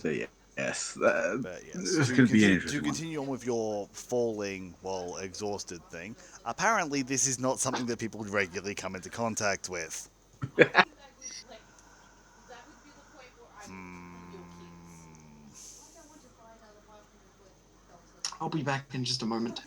So yes, But yes, this could be an to interesting one. continue on with your falling while exhausted thing, apparently this is not something that people regularly come into contact with. Hmm. I'll be back in just a moment.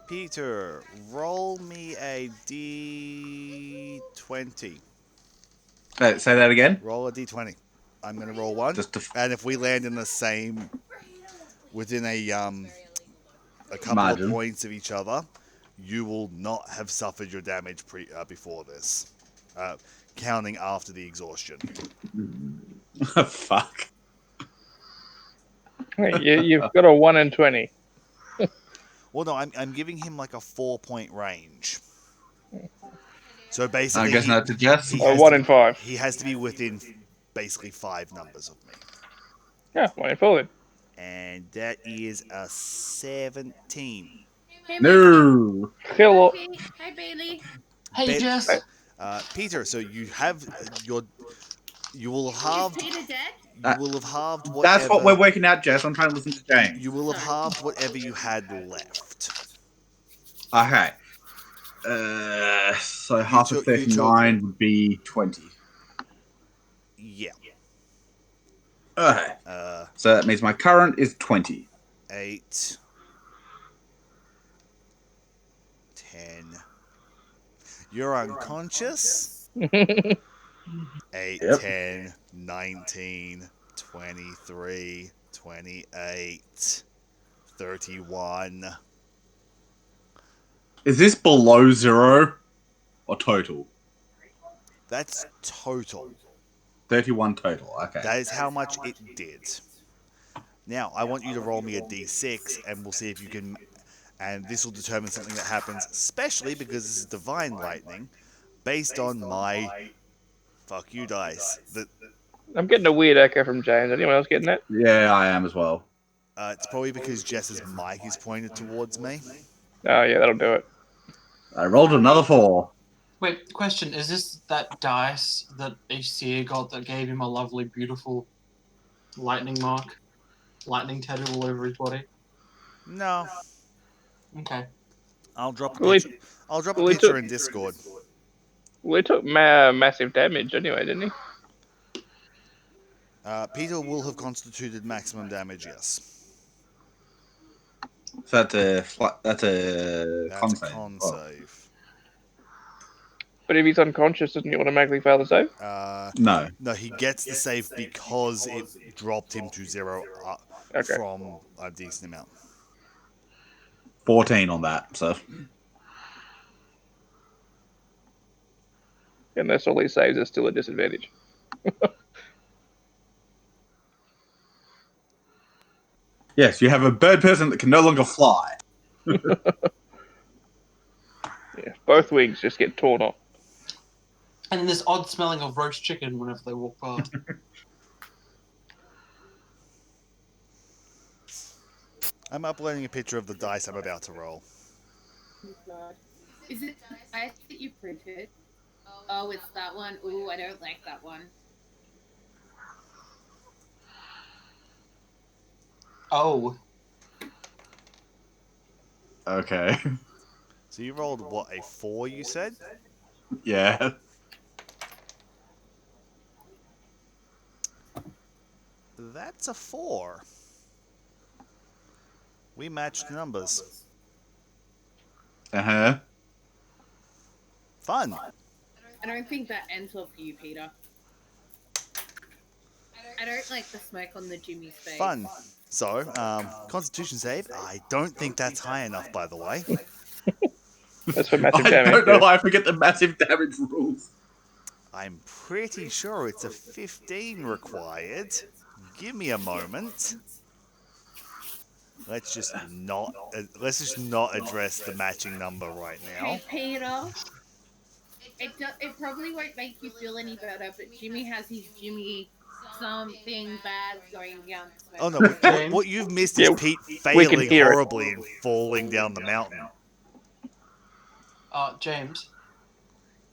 Peter, roll me a d20. Say that again. Roll a d20. I'm going to roll one, Just to and if we land in the same, within a couple of margin. points of each other, you will not have suffered your damage before this, counting after the exhaustion. Fuck. You've got a 1 in 20. Well, no, I'm giving him like a 4-point range. So I basically, guess not to Jess. he A has 1 to in 5. he has to be within basically 5 numbers of me, Yeah, 1 in 4 then. and that is a 17. Hey, No. Hello. Hi, Bailey. Hey, Bet- Jess. Peter, so you have you will have Is Peter dead? you will have halved whatever. That's what we're working out, Jess. I'm trying to listen to James. You will have Sorry. halved whatever you had left. Okay. So half of took- you took- 39 would be 20. Yeah. Okay. So that means my current is 20. 8, 10. You're unconscious. 8, Yep. 10, 19, 23, 28, 31. Is this below 0 or total? That's total. 31 total. Okay. That is how much it did. Now, I want you to roll me a d6, and we'll see if you can. And this will determine something that happens, especially because this is divine lightning, based on my fuck you dice. I'm getting a weird echo from James. Anyone else getting that? Yeah, I am as well. It's probably because Jess's mic is pointed towards me. Oh, yeah, that'll do it. I rolled another 4. Wait, question. Is this that dice that ACA got that gave him a lovely, beautiful lightning mark? Lightning tattoo all over his body? No, Okay. I'll drop a Well, picture. I'll drop a well, he picture took- in Discord. Well, he took massive damage anyway, didn't he? Peter will have constituted maximum damage. Yes, So that's a that's con a save. con Oh. save. But if he's unconscious, doesn't he automatically fail the save? No. No, he gets the save because it dropped him to 0 Okay. from a decent amount. 14 on that. So Unless all these saves are still a disadvantage. yes, you have a bird person that can no longer fly. Yeah, both wings just get torn off. And then this odd smelling of roast chicken whenever they walk past. I'm uploading a picture of the dice I'm about to roll. Is it the dice that you printed? Oh, it's that one. Ooh, I don't like that one. Oh. Okay. So you rolled what, a 4? You said. Yeah. That's a 4. We matched numbers. Uh-huh. Fun. I don't think that ends well for you, Peter. I don't like the smoke on the Jimmy's face. Fun. So, Constitution save. I don't think that's high enough, by the way. That's for massive I damage. don't know yeah. why I forget the massive damage rules. I'm pretty sure it's a 15 required. Give me a moment. Let's just not address the matching number right now. Hey, Peter. It probably won't make you feel any better, but Jimmy has his Jimmy something bad's going down this way. Oh no, James? what you've missed is Yeah, Pete we can failing hear it. horribly and falling down the mountain. James,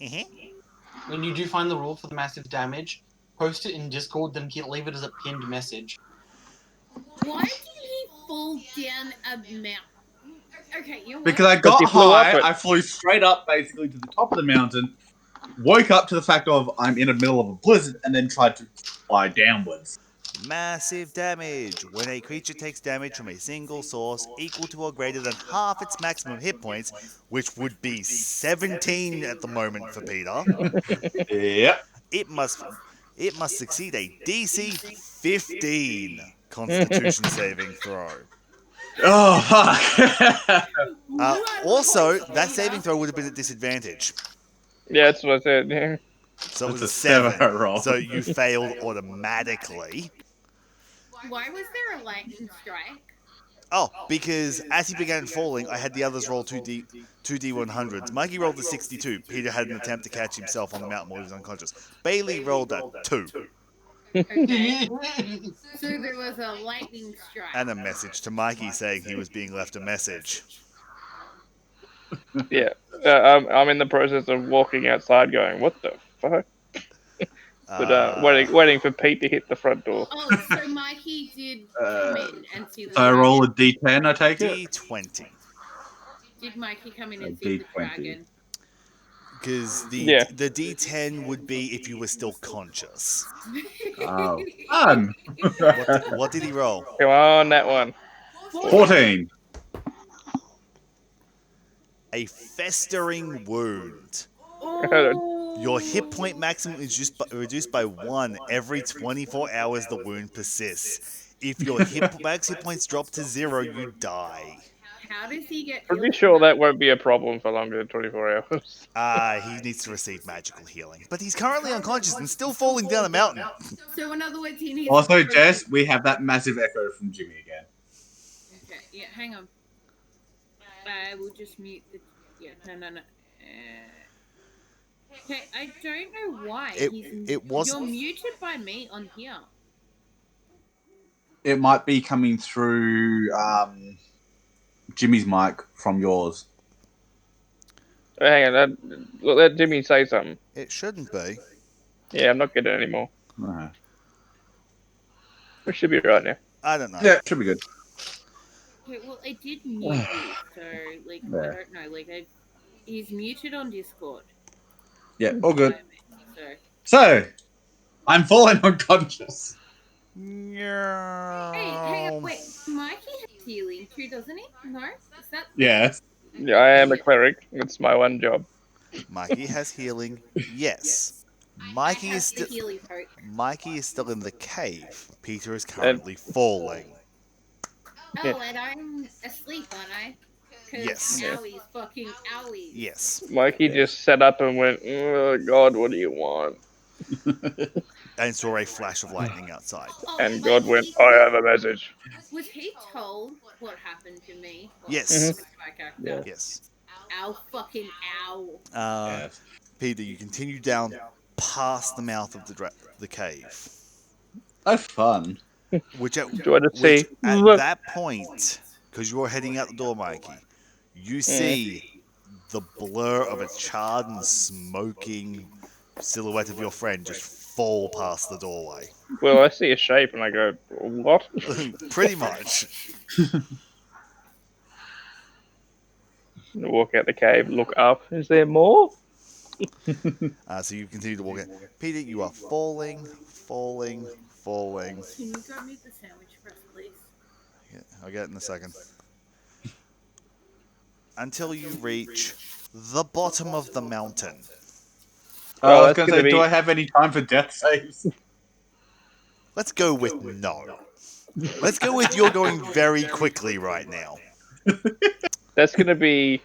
Mhm. when you do find the rule for the massive damage, post it in Discord, then leave it as a pinned message. Why did he fall down a mountain? Okay, you know what? Because I Because got he flew up high, it. I flew straight up basically to the top of the mountain, woke up to the fact of I'm in the middle of a blizzard, and then tried to fly downwards. Massive damage. When a creature takes damage from a single source equal to or greater than half its maximum hit points, which would be 17 at the moment for Peter, Yep. it must succeed a DC 15 Constitution saving throw. Oh fuck. Also, that saving throw would have been at disadvantage. Yeah, that's what I said. Yeah. So it was That's a a 7 7. roll. So you failed automatically. Why was there a lightning strike? Oh, because as he began falling, I had the others roll 2D100s. Mikey rolled a 62. Peter had an attempt to catch himself on the mountain while he was unconscious. Bailey rolled a 2 Okay. So there was a lightning strike. and a message to Mikey saying he was being left a message. Yeah. I'm in the process of walking outside going, what the fuck? But waiting for Pete to hit the front door. Oh, so Mikey did come in and see the So I dragon. roll a D10, I take it? D20. Did Mikey come in A and see the D20. dragon? Because Yeah. the D10 would be if you were still conscious. Oh. Fun! What did he roll? Come on, that one. 14. A festering wound. Oh. Your hit point maximum is reduced by 1 every 24 hours the wound persists. If your max hit points drop to 0, you die. How does he get? Pretty healed sure from that won't be a problem for longer than 24 hours. He needs to receive magical healing. But he's currently unconscious and still falling down a mountain. So in other words, he needs. Also, Jess, we have that massive echo from Jimmy again. Okay, yeah, hang on. I will just mute the. Yeah, no. Okay, I don't know why. You're muted by me on here. It might be coming through Jimmy's mic from yours. Hang on, let Jimmy say something. It shouldn't be. Yeah, I'm not getting it anymore. Uh-huh. We should be right now. I don't know. Yeah, should be good. Okay, well, I did mute you, so like Yeah. I don't know, like he's muted on Discord. Yeah, all good. So So, I'm falling unconscious. hey, hang on, wait, Mikey has healing too, doesn't he? No, is that? Yes. Yeah, I am a cleric. It's my one job. Mikey has healing. Yes. Mikey I is have the still healing poke. Mikey is still in the cave. Peter is currently falling. Oh, Yeah. and I'm asleep, aren't I? 'Cause Yes. owies, fucking owies. Yes. Mikey just sat up and went, oh, God, what do you want? And saw a flash of lightning outside. Oh, And like, God went, he- I have a message. Was he told what happened to me? Yes. My character. Yeah. Yes. Ow, fucking ow. Yes. Peter, you continue down past the mouth of the cave. That's fun. Which at Do I just see? that point, because you're heading out the door, Mikey, you see the blur of a charred and smoking silhouette of your friend just fall past the doorway. Well, I see a shape and I go, what? Pretty much. Walk out the cave, look up. Is there more? So you continue to walk in. Peter, you are falling. Can you grab me the sandwich press, please? Yeah, I'll get it in a second. Until you reach the bottom of the mountain. I Well, was that's going to gonna say, do be- I have any time for death saves? Let's go with no. Let's go with you're going very quickly right now. That's going to be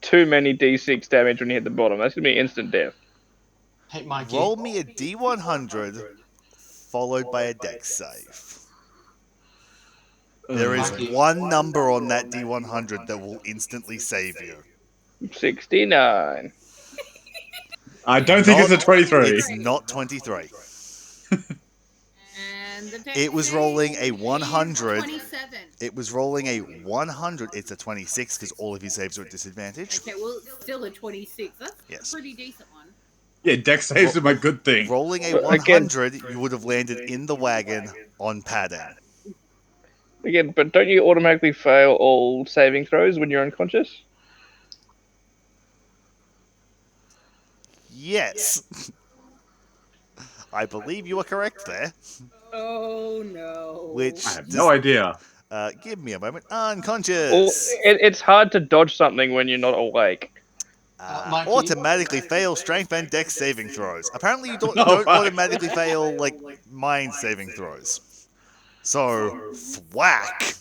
too many d6 damage when you hit the bottom. That's going to be instant death. Hey, Mikey. Roll me a D100 followed by a dex save. There is Mikey. one number on that D100 that will instantly save you. 69. I don't think it's a Not- 23. It's not 23. And the deck It was rolling a save 100. is 27. It was rolling a 100. It's a 26 because all of his saves are at disadvantage. Okay, well, it's still a 26. That's Yes. a pretty decent one. Yeah, deck saves are my good thing. Rolling a But again- 100, you would have landed in the wagon on padding. Again, but don't you automatically fail all saving throws when you're unconscious? Yes. I believe you are correct there. Oh no. Which I have no idea. give me a moment. Or Unconscious. it's hard to dodge something when you're not awake. Mikey? Automatically fail strength and dex saving throws. Apparently, you don't Oh, fuck. automatically fail like mind saving throws. So, thwack.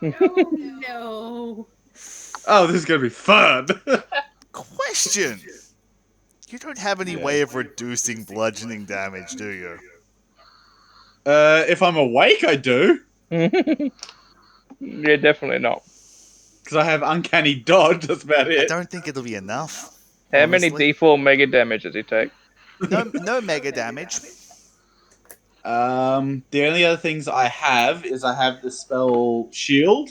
Oh no. Oh, this is gonna be fun. Question. You don't have any way of reducing bludgeoning damage, do you? If I'm awake, I do. Yeah, definitely not. Because I have uncanny dodge, that's about I it. don't think it'll be enough. How many honestly. D4 mega damage does he take? No mega damage. The only other things I have is I have the spell Shield,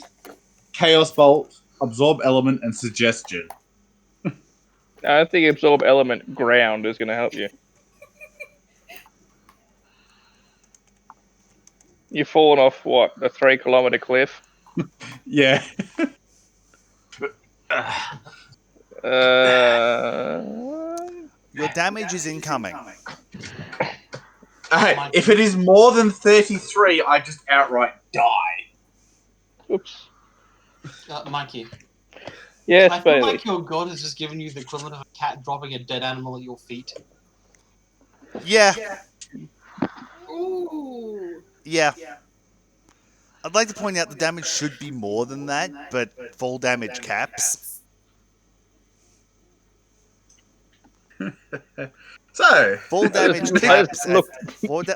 Chaos Bolt, Absorb Element, and Suggestion. I think Absorb Element Ground is going to help you. You've fallen off, what, a 3-kilometer cliff? Yeah. Your damage is incoming. Hey, if it is more than 33, I just outright die. Oops. Mikey. Yes, I feel Bailey. like your god has just given you the equivalent of a cat dropping a dead animal at your feet. Yeah. Ooh. Yeah. I'd like to point out the damage should be more than that, but full damage caps. So, Full damage just caps at, look.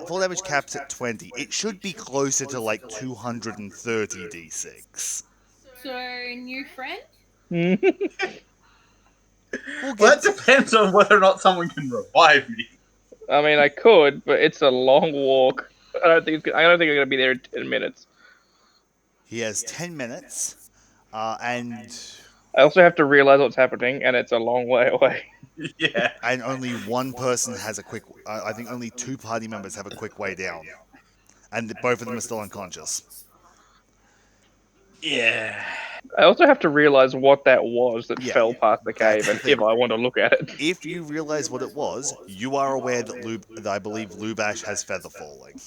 full damage caps at 20. It should be closer to like 230 d6. So, new friend? We'll well, get that depends on whether or not someone can revive me. I mean, I could, but it's a long walk. I don't think I'm going to be there in 10 minutes. He has 10 minutes, and I also have to realize what's happening, and it's a long way away. Yeah. only one person has a quick. I think only 2 party members have a quick way down, and both of them are still unconscious. Yeah. I also have to realize what that was that Yeah, fell past the that's cave, the and thing. if I want to look at it. If you realize what it was, you are aware that I believe Lubash has feather falling.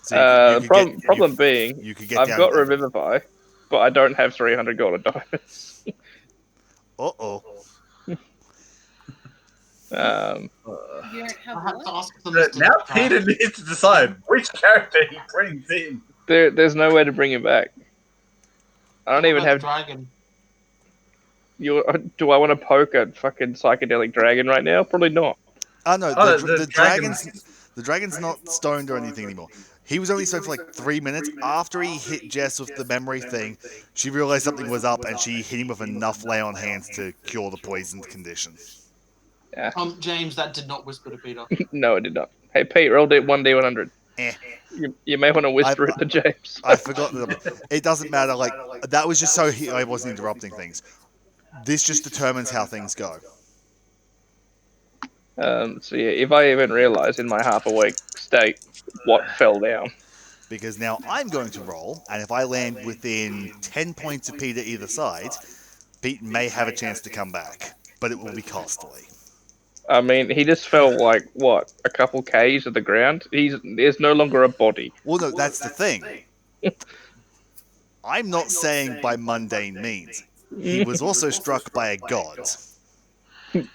So Problem being, you could get I've down got to level. Revivify, but I don't have 300 gold diamonds. Uh-oh. You don't have I have to what? ask the Mr. Now Try. Peter needs to decide which character he brings in. There's no way to bring him back. I don't What even about have. the dragon. Do I want to poke a fucking psychedelic dragon right now? Probably not. Oh no, Oh, the dragon's not stoned or anything anymore. He was only stoned for like 3 minutes. After he hit Jess with the memory thing, she realized something was up and she hit him with enough lay on hands to cure the poisoned condition. James, that did not whisper to Peter. No, I did not. Hey, Pete, rolled it 1d100. Eh. You may want to whisper it to James. I forgot that. It doesn't matter. Like that was just so I wasn't interrupting things. This just determines how things go. So yeah, if I even realize in my half awake state what fell down. Because now I'm going to roll, and if I land within 10 points of Peter either side, Pete may have a chance to come back, but it will be costly. I mean, he just fell like what, a couple k's to the ground. There's no longer a body. Well, no, that's the thing. I'm not saying by mundane means. He was also struck by a god.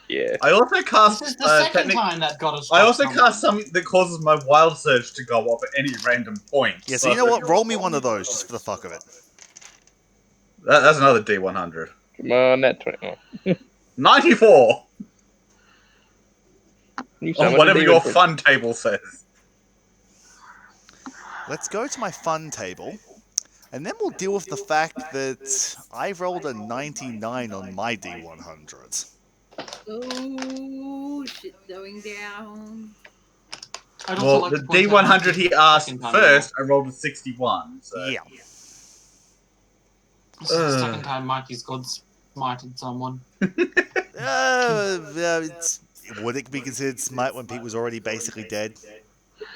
Yeah. I also cast. This is the second time that got us. I also cast something that causes my wild surge to go off at any random point. Yeah, so you know what? Roll me one of those just for the fuck of it. That's another D100. Come on, that 20. 94! You Or whatever your fun table says. Let's go to my fun table, and then we'll deal with the fact that I rolled a 99 on my D100. Oh, shit's going down. I'd also Well, like the to point out D100 this he is the asked second time first, I rolled a 61. So. Yeah. This is the second time Mikey's God smited someone. Would it be considered smite when Pete was already basically dead?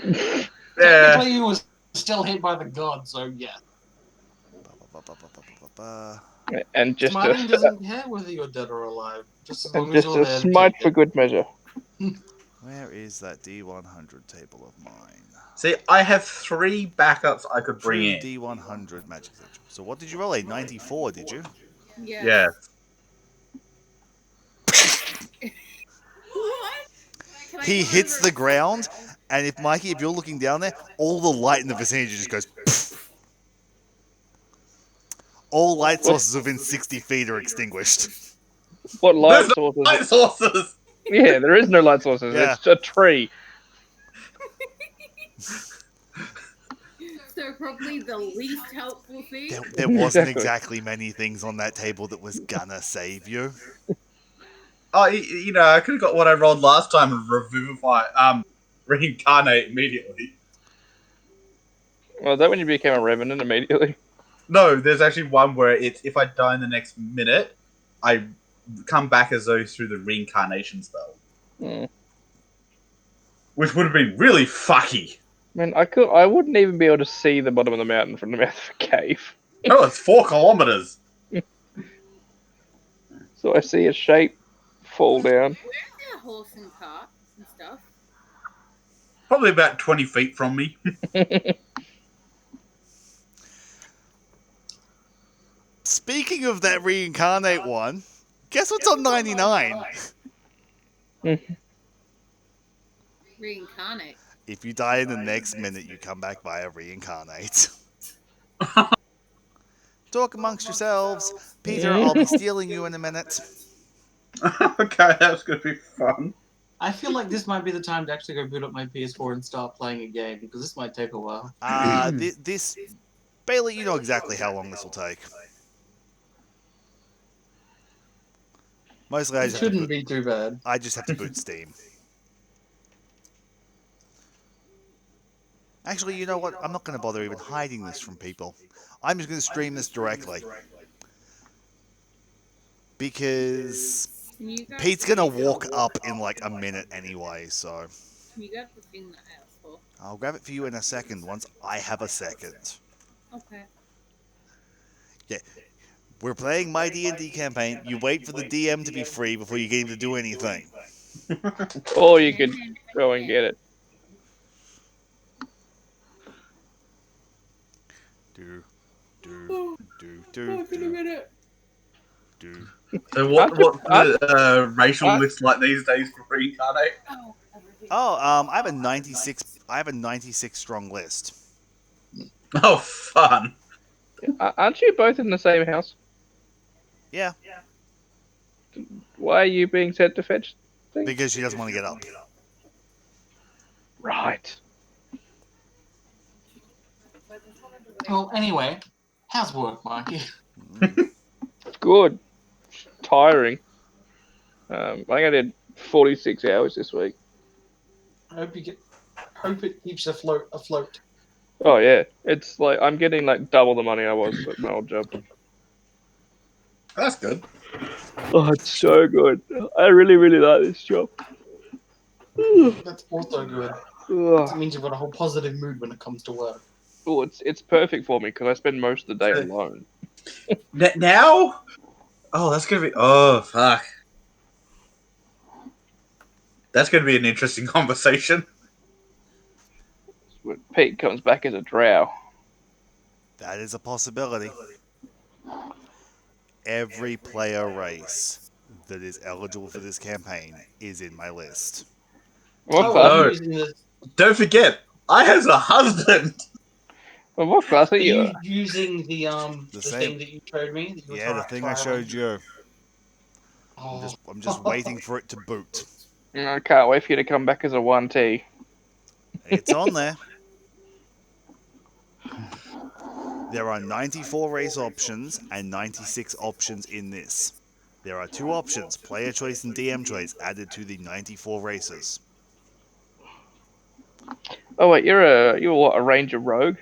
Yeah. Technically, he was still hit by the god, so yeah. And just Smiting a doesn't care whether you're dead or alive, just as and long as just you're a there to smite take for it. good measure. Where is that D100 table of mine? See, I have 3 backups I could bring True in. D100 magic sigil. So what did you roll? A 94, did you? Yeah. Yeah. What? Can I He come hits over the ground, and if Mikey, if you're looking down there, all the light in the vicinity just goes. Pfft. All light sources within 60 feet are extinguished. What light There's no sources? light sources! Yeah, there is no light sources. Yeah. It's a tree. So probably the least helpful thing. There wasn't Exactly. exactly many things on that table that was gonna save you. Oh, you know, I could have got what I rolled last time and revivify, reincarnate immediately. Well, is that when you became a revenant immediately? No, there's actually one where it's if I die in the next minute, I come back as though through the reincarnation spell. Hmm. Which would have been really fucky. Man, I wouldn't even be able to see the bottom of the mountain from the mouth of a cave. Oh, it's 4 kilometers. So I see a shape fall down. Where's our horse and cart and stuff? Probably about 20 feet from me. Speaking of that reincarnate one, guess what's on 99? Reincarnate. If you die in the next minute, you come back via reincarnate. Talk amongst yourselves. Peter, I'll be stealing you in a minute. Okay, that's going to be fun. I feel like this might be the time to actually go boot up my PS4 and start playing a game, because this might take a while. This... Bailey, you know exactly how long this will take. Mostly It shouldn't be too bad. I just have to boot Steam. Actually, you know what? I'm not going to bother even hiding this from people. I'm just going to stream this directly. Because Pete's going to walk up in like a minute anyway, so... You got the thing that I asked for. I'll grab it for you in a second once I have a second. Okay. Yeah. We're playing my D&D campaign. You wait for the DM to be free before you get him to do anything. Or you could go and get it. Do. So what's the racial aren't- list like these days for reincarnate? Oh, I have a 96. I have a 96 strong list. Oh, fun. Aren't you both in the same house? Yeah, Why are you being sent to fetch things? because she doesn't want to get up. Right. Well, anyway, how's work, Mikey? Good. Tiring. I think I did 46 hours this week. I hope it keeps afloat. Oh yeah, it's like I'm getting like double the money I was at my old job. That's good. Oh, it's so good. I really, really like this job. That's also good. Ugh. It means you've got a whole positive mood when it comes to work. Oh, it's perfect for me because I spend most of the day alone. Now? Oh, that's going to be... Oh, fuck. That's going to be an interesting conversation. When Pete comes back as a drow. That is a possibility. Every player race that is eligible for this campaign is in my list. What Oh, class? I'm no. using this. Don't forget, I has a husband. What class are Are you? you using the same. thing that you showed me? That you were Yeah, the thing I trialing? showed you. Oh. I'm just waiting for it to boot. I can't wait for you to come back as a 1T. It's on there. There are 94 race options and 96 options in this. There are 2 options, player choice and DM choice, added to the 94 races. Oh wait, you're what, a ranger rogue?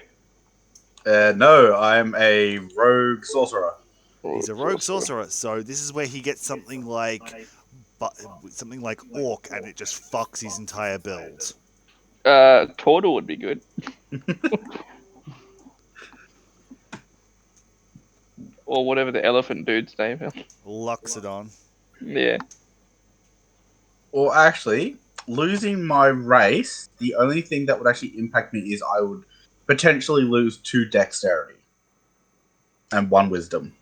No, I'm a rogue sorcerer. He's a rogue sorcerer, so this is where he gets something like orc, and it just fucks his entire build. Tortle would be good. Or whatever the elephant dude's name is. Luxodon. Yeah. Or actually, losing my race, the only thing that would actually impact me is I would potentially lose 2 dexterity and 1 wisdom.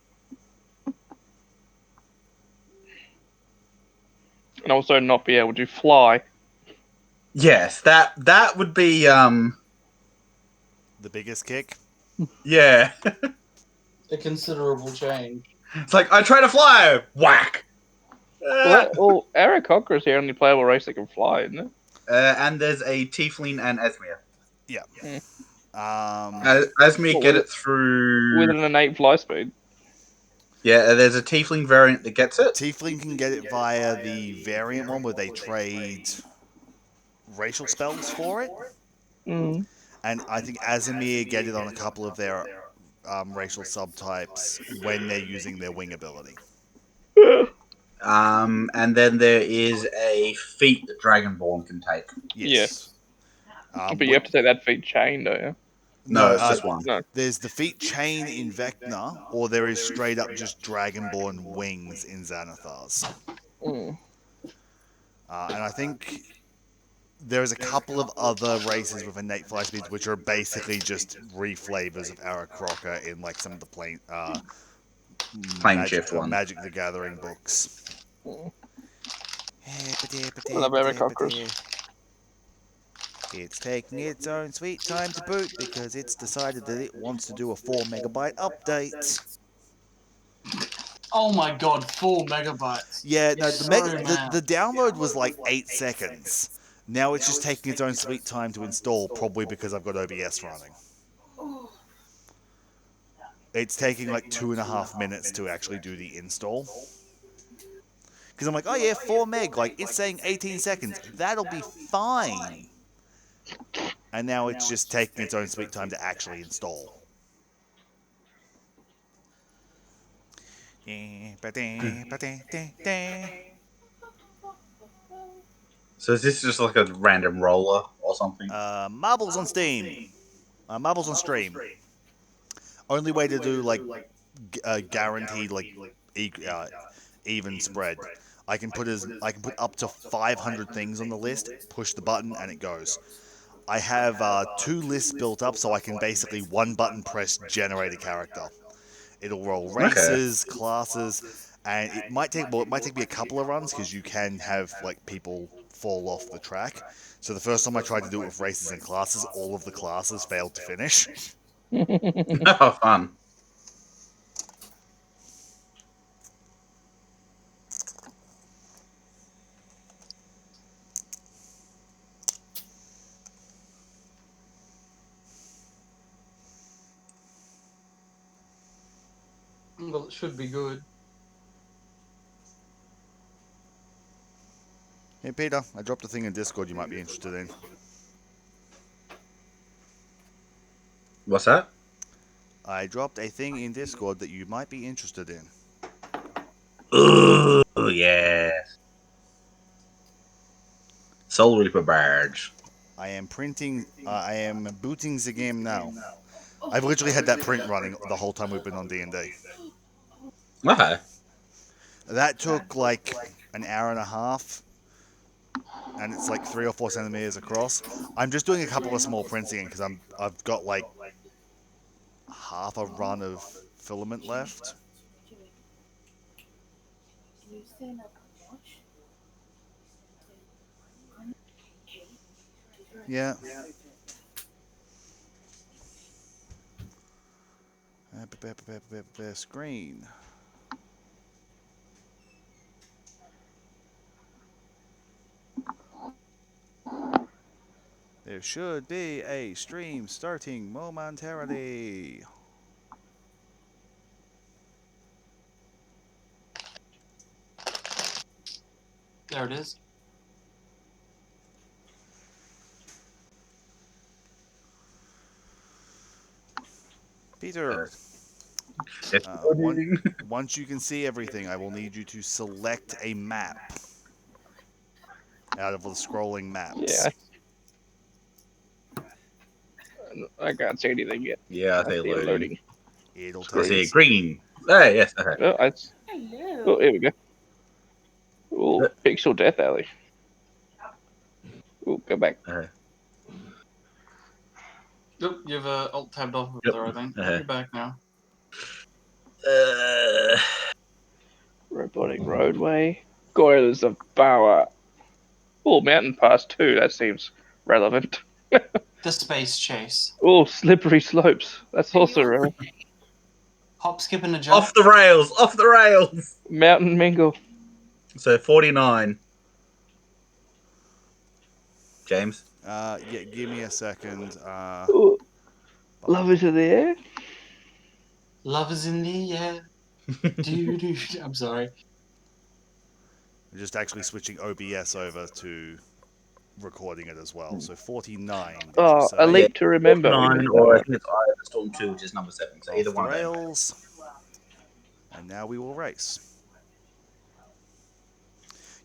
And also not be able to fly. Yes, that would be The biggest kick. yeah. A considerable change. It's like I try to fly, whack. Well, Aarakocra's the only playable race that can fly, isn't it? And there's a tiefling and Esmir. Yeah. Mm. Esmir get Well, it through. with an innate fly speed. Yeah, there's a tiefling variant that gets it. Tiefling can get it via the variant one where they trade racial spells for it. Mm. And I think Azimir get it on a couple of their racial subtypes when they're using their wing ability. And then there is a feat that Dragonborn can take. Yes. But you have to take that feat chain, don't you? No, it's just one. No. There's the feat chain in Vecna, or there is straight up just Dragonborn wings in Xanathar's. Mm. And I think there's a couple of other races with innate fly speeds which are basically just reflavors of Aarakocra in like some of the Plane shift one. Magic the Gathering books. Mm. I love Aarakocras. It's taking its own sweet time to boot because it's decided that it wants to do a 4 megabyte update. Oh my god, 4 megabytes. Yeah, no, Sorry, the download was like 8 seconds. Now it's just taking its own sweet time to install, probably because I've got OBS running. It's taking like 2.5 minutes to actually do the install. Because I'm like, oh yeah, 4 meg, like it's saying 18 seconds. That'll be fine. And now it's just taking its own sweet time to actually install. So is this just like a random roller or something? Marbles on Steam. Marbles on stream. Only way to do like guaranteed like even spread. I can put up to 500 things on the list, push the button, and it goes. I have 2 lists built up, so I can basically one button press generate a character. It'll roll races, classes, and it might take me a couple of runs because you can have like people fall off the track. So the first time I tried to do it with races and classes, all of the classes failed to finish. Oh, fun. Well, it should be good. Hey Peter, I dropped a thing in Discord you might be interested in. What's that? I dropped a thing in Discord that you might be interested in. Oh yeah. Soul Reaper Barge. I am booting the game now. I've literally had that print running the whole time we've been on D&D. Okay. That took like an hour and a half, and it's like 3 or 4 centimeters across. I'm just doing a couple of small prints again because I've got like half a run of filament left. Yeah. Screen. There should be a stream starting momentarily. There it is. Peter, It's once you can see everything, I will need you to select a map out of the scrolling maps. Yeah. I can't see anything yet. Yeah, I I say see it loading. loading. It'll I take see its... green. There, yes. Okay. Oh, Hello. here we go. Oh, Pixel Death Alley. Oh, go back. Okay. Yep, you've alt tabbed off of Yep. there, I think. Okay. You're back now. Robotic Roadway. Goilers of Power. Oh, Mountain Pass 2. That seems relevant. The Space Chase. Oh, Slippery Slopes. That's Can also you relevant. Hop, skip, and a jump. Off the rails. Off the rails. Mountain Mingle. So 49. James. Yeah, give me a second. Oh, Lovers of the Air. Love is in the air. Doo-doo. I'm sorry. We're just actually switching OBS over to recording it as well. So 49, did you Oh, say? A Yeah, Leap to Remember. We 49, missed that or I one. think it's Eye of the Storm 2, which is number 7. So either Off the one of them. rails. And now we will race.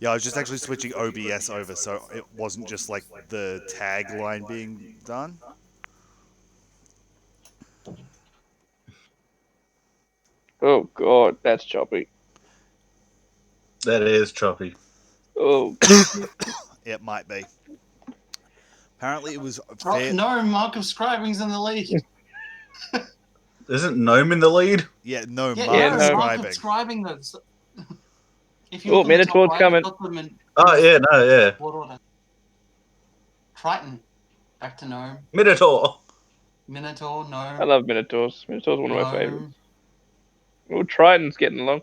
Yeah, I was just actually switching OBS over, so it wasn't just like the tagline being done. Oh, God. That's choppy. That is choppy. Oh, It might be. Apparently, it was Oh, fair. no, Mark of Scribing's in the lead. Isn't Gnome in the lead? Yeah, no, Yeah, Mark Yeah, is no. Mark of scribing. Scribing, though. If you Oh, look on the top Minotaur's right, coming. you've got them in Oh, yeah, no, yeah. what order? Triton. Back to Gnome. Minotaur. Minotaur, Gnome. I love Minotaurs. Minotaur's one of my Gnome. favorites. Oh, Triton's getting along.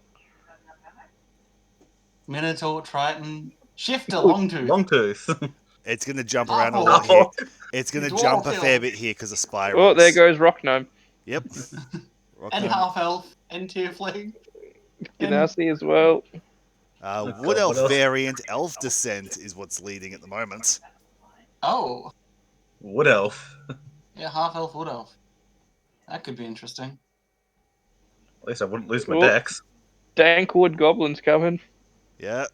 Minotaur, Triton. Shifter, Oh, Longtooth. Longtooth. It's going to jump around a Half-orc. lot here. Half-orc. It's going to Dwarf jump a fair hill. bit here because of spirals. Oh, there goes Rock Gnome. Yep. Rock And gnome. half elf. And tiefling. And Ganassi as well. Wood God, elf what else? variant elf descent is what's leading at the moment. oh, Wood Elf. yeah, half elf, wood elf. That could be interesting. At least I wouldn't lose my Oh. decks. Dankwood Goblin's coming. Yeah.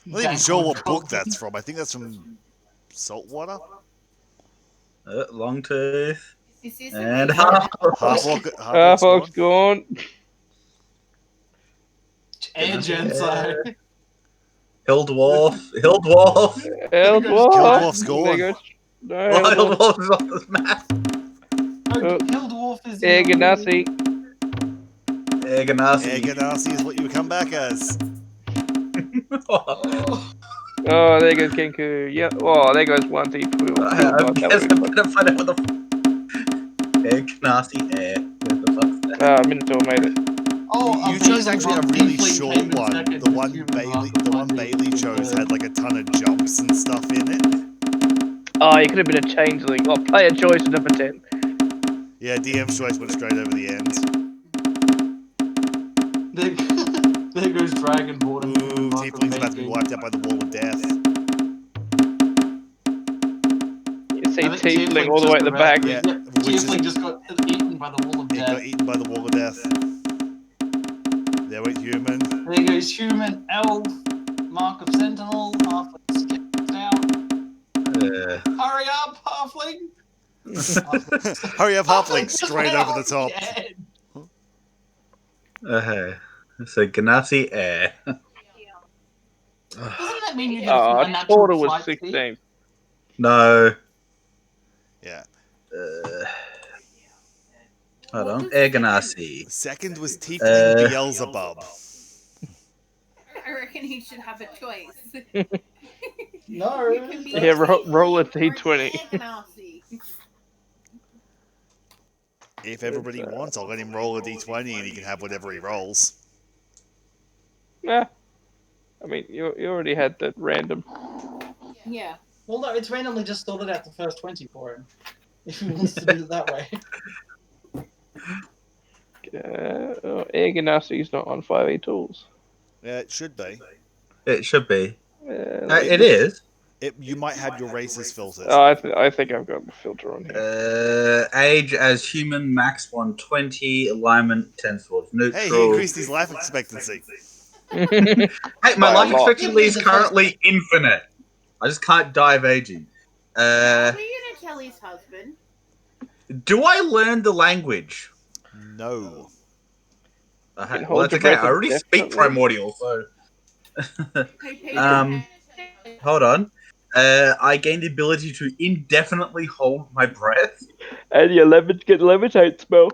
I'm not even sure what book that's from. I think that's from Saltwater. Longtooth. Is this And a half. Half-Orc's gone. Air Genocide. Hill Dwarf. Hill Dwarf. Hill Hill Dwarf. Dwarf's There gone. goes. No, Well, Hill Hill Dwarf. Dwarf is on this map. Oh, Hill Dwarf is Air in the Ganassi. Ganassi. Ganassi is what you would come back as. Oh, Oh, there goes Kenku. Yeah. Oh, there goes Onesie Poo. I God, that guess would I'm have been gonna find out what the Ganassi air. What the fuck's that? Minotaur made it. oh, You chose amazing actually a how really Tiefling short came in one. second The with one human Bailey, mark of the one finding Bailey chose had like a ton of jumps and stuff in it. Oh, you could have been a changeling. Oh, player choice number 10. Yeah, DM's choice went straight over the end. There goes Dragonborn and human Ooh, mark of Tiefling's about to be making. wiped out by the wall of death. You see I think Tiefling all the way at the back. Yeah, Yep, which is- Tiefling just got eaten by the wall of It death. got eaten by the wall of death. There went human. There goes human, elf, mark of sentinel, halfling skipped out. Hurry up, halfling! Hurry up, Halfling, just straight went over the off top. end. So Ganassi air. Doesn't that mean you get Oh, a natural Torta was flight speed? 16. No. Yeah. Hold on. Air Ganassi. Second was Tiefling Beelzebub. I reckon he should have a choice. No. You can be Yeah, roll a Tiefling or D20. Ganassi. If everybody wants, I'll let him roll a d20 and he can have whatever he rolls. Nah. I mean, you already had that random. Yeah. Well, no, it's randomly just sorted out the first 20 for him. If he wants to do it that way. Air Ganassi's not on 5e tools. Yeah, it should be. It should be. Let me It just- is. You might have your races filtered. Oh, I think I've got the filter on here. Age as human, max 120. Alignment 10 towards neutral. Hey, he increased his life expectancy. Hey, my By a life lot. expectancy is currently infinite. I just can't die of aging. What are you gonna tell his husband? Do I learn the language? No. Well, hold that's your okay. breath I already speak indefinitely. primordial, so. Hey, Peter. Hold on. I gain the ability to indefinitely hold my breath. And your get levitate spell.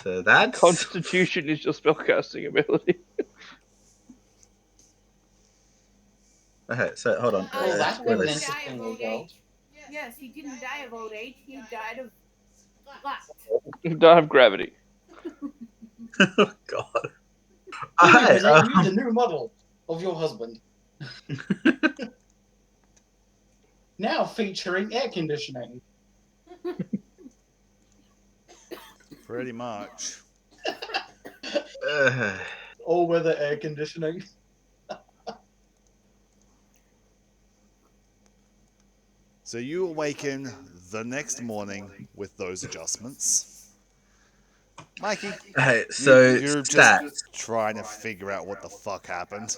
So that's. Constitution is your spellcasting ability. Okay, so hold on. Oh, that's Where been are an they? interesting Of old result. age. Yes, he didn't die of old age. He died of Don't have gravity. Oh, God. Let me Hi, present you the new model of your husband. Now featuring air conditioning. Pretty much. All weather air conditioning. So you awaken the next morning with those adjustments. Mikey, Hey, so you're stats. just trying to figure out what the fuck happened.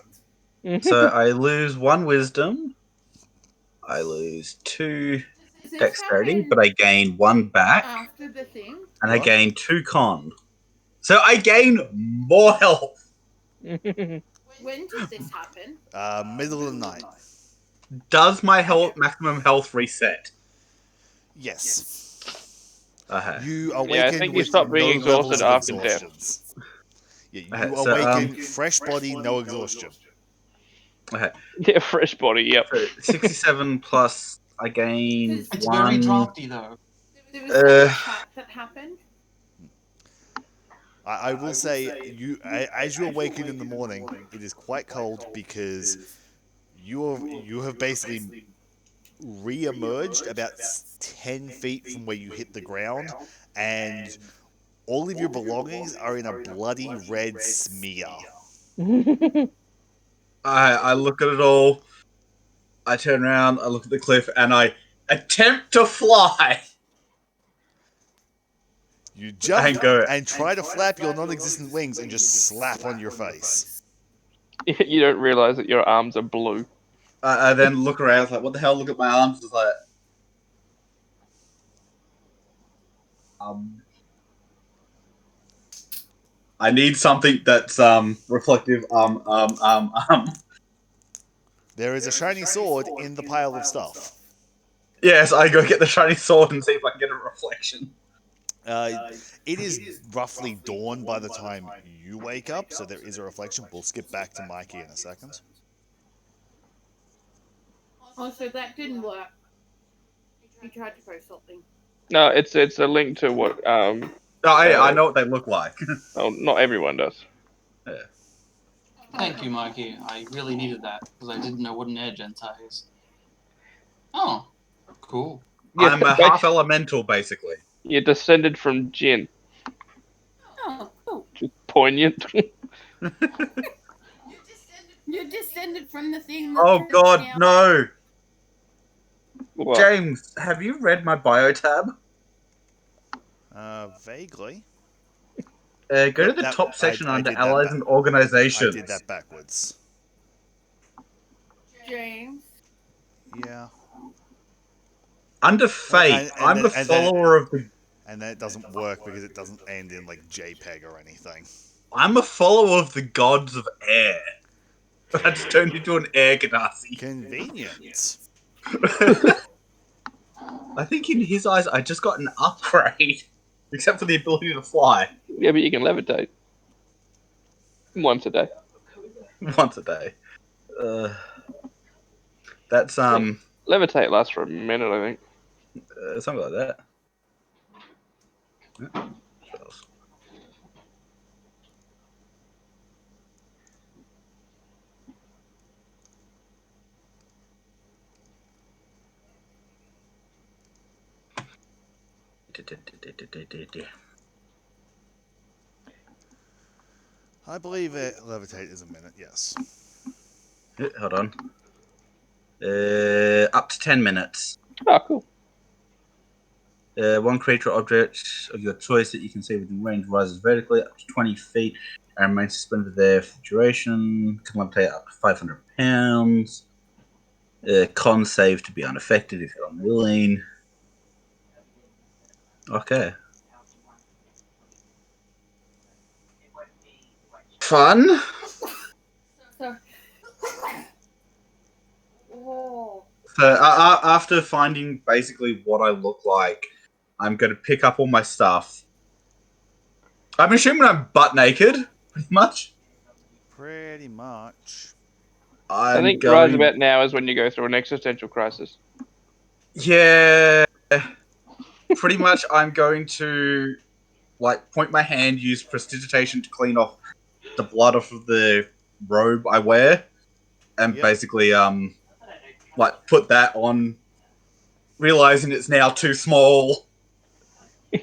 So I lose 1 wisdom. I lose 2 Does this dexterity, happen but I gain 1 back, after the thing? and I What? gain 2 con. So I gain more health. When does this happen? Middle of the night. Does my health maximum health reset? Yes. Okay. You Yeah, I awaken think you with stop no being levels exhausted of after death. exhaustions. Yeah, Okay, you so, awaken fresh body, no exhaustion. Okay. Yeah, fresh body. Yep. So 67 plus I gain Because It's 1. very drafty though. there was some Uh, chat that happened. I will say, as you awaken in the morning, it is quite cold because you have basically re-emerged about 10 feet from where you hit the ground, and all of your belongings are in a bloody red smear. I look at it all. I turn around, I look at the cliff, and I attempt to fly. You jump And go. and try to flap your non-existent wings and just slap on your face. You don't realize that your arms are blue. I then look around, like, what the hell? Look at my arms. It's like, I need something that's reflective. There is a shiny sword in the pile of stuff. Yes, I go get the shiny sword and see if I can get a reflection. It is roughly dawn by the time you wake up, so there is a reflection. We'll skip back to Mikey in a second. Oh, so that didn't work. You tried to post something. No, it's a link to what. No, I know what they look like. Oh, not everyone does. Yeah. Thank you, Mikey. I really needed that because I didn't know what an air gentai is. Oh, cool. Yeah, I'm a half elemental, basically. you're descended from Jin. Oh, cool. Just poignant. You're descended from the thing that Oh took God, me out. no! What? James, have you read my bio tab? Vaguely. Go to Yep, the top section I under did allies and organizations. I did that backwards. James. Yeah. Under fate, I'm the follower of the. And then it doesn't work because it doesn't end in like JPEG or anything. I'm a follower of the gods of air. That's turned into an air ganassi. Convenient. I think in his eyes, I just got an upgrade, except for the ability to fly Yeah, but you can levitate once a day. once a day. That's Levitate lasts for a minute, I think. something like that. I believe it levitate is a minute, yes. Hold on. Up to 10 minutes. Oh, cool. One creature or object of your choice that you can see within range rises vertically up to 20 feet and remains suspended there for the duration. Can levitate up to 500 pounds. Con save to be unaffected if you're unwilling. Okay. Fun. So. Oh. So after finding basically what I look like, I'm going to pick up all my stuff. I'm assuming I'm butt naked, pretty much. Pretty much. I I'm think right going. about now is when you go through an existential crisis. Yeah. Pretty much, I'm going to point my hand, use prestidigitation to clean off the blood off of the robe I wear, and Yep. basically put that on, realizing it's now too small.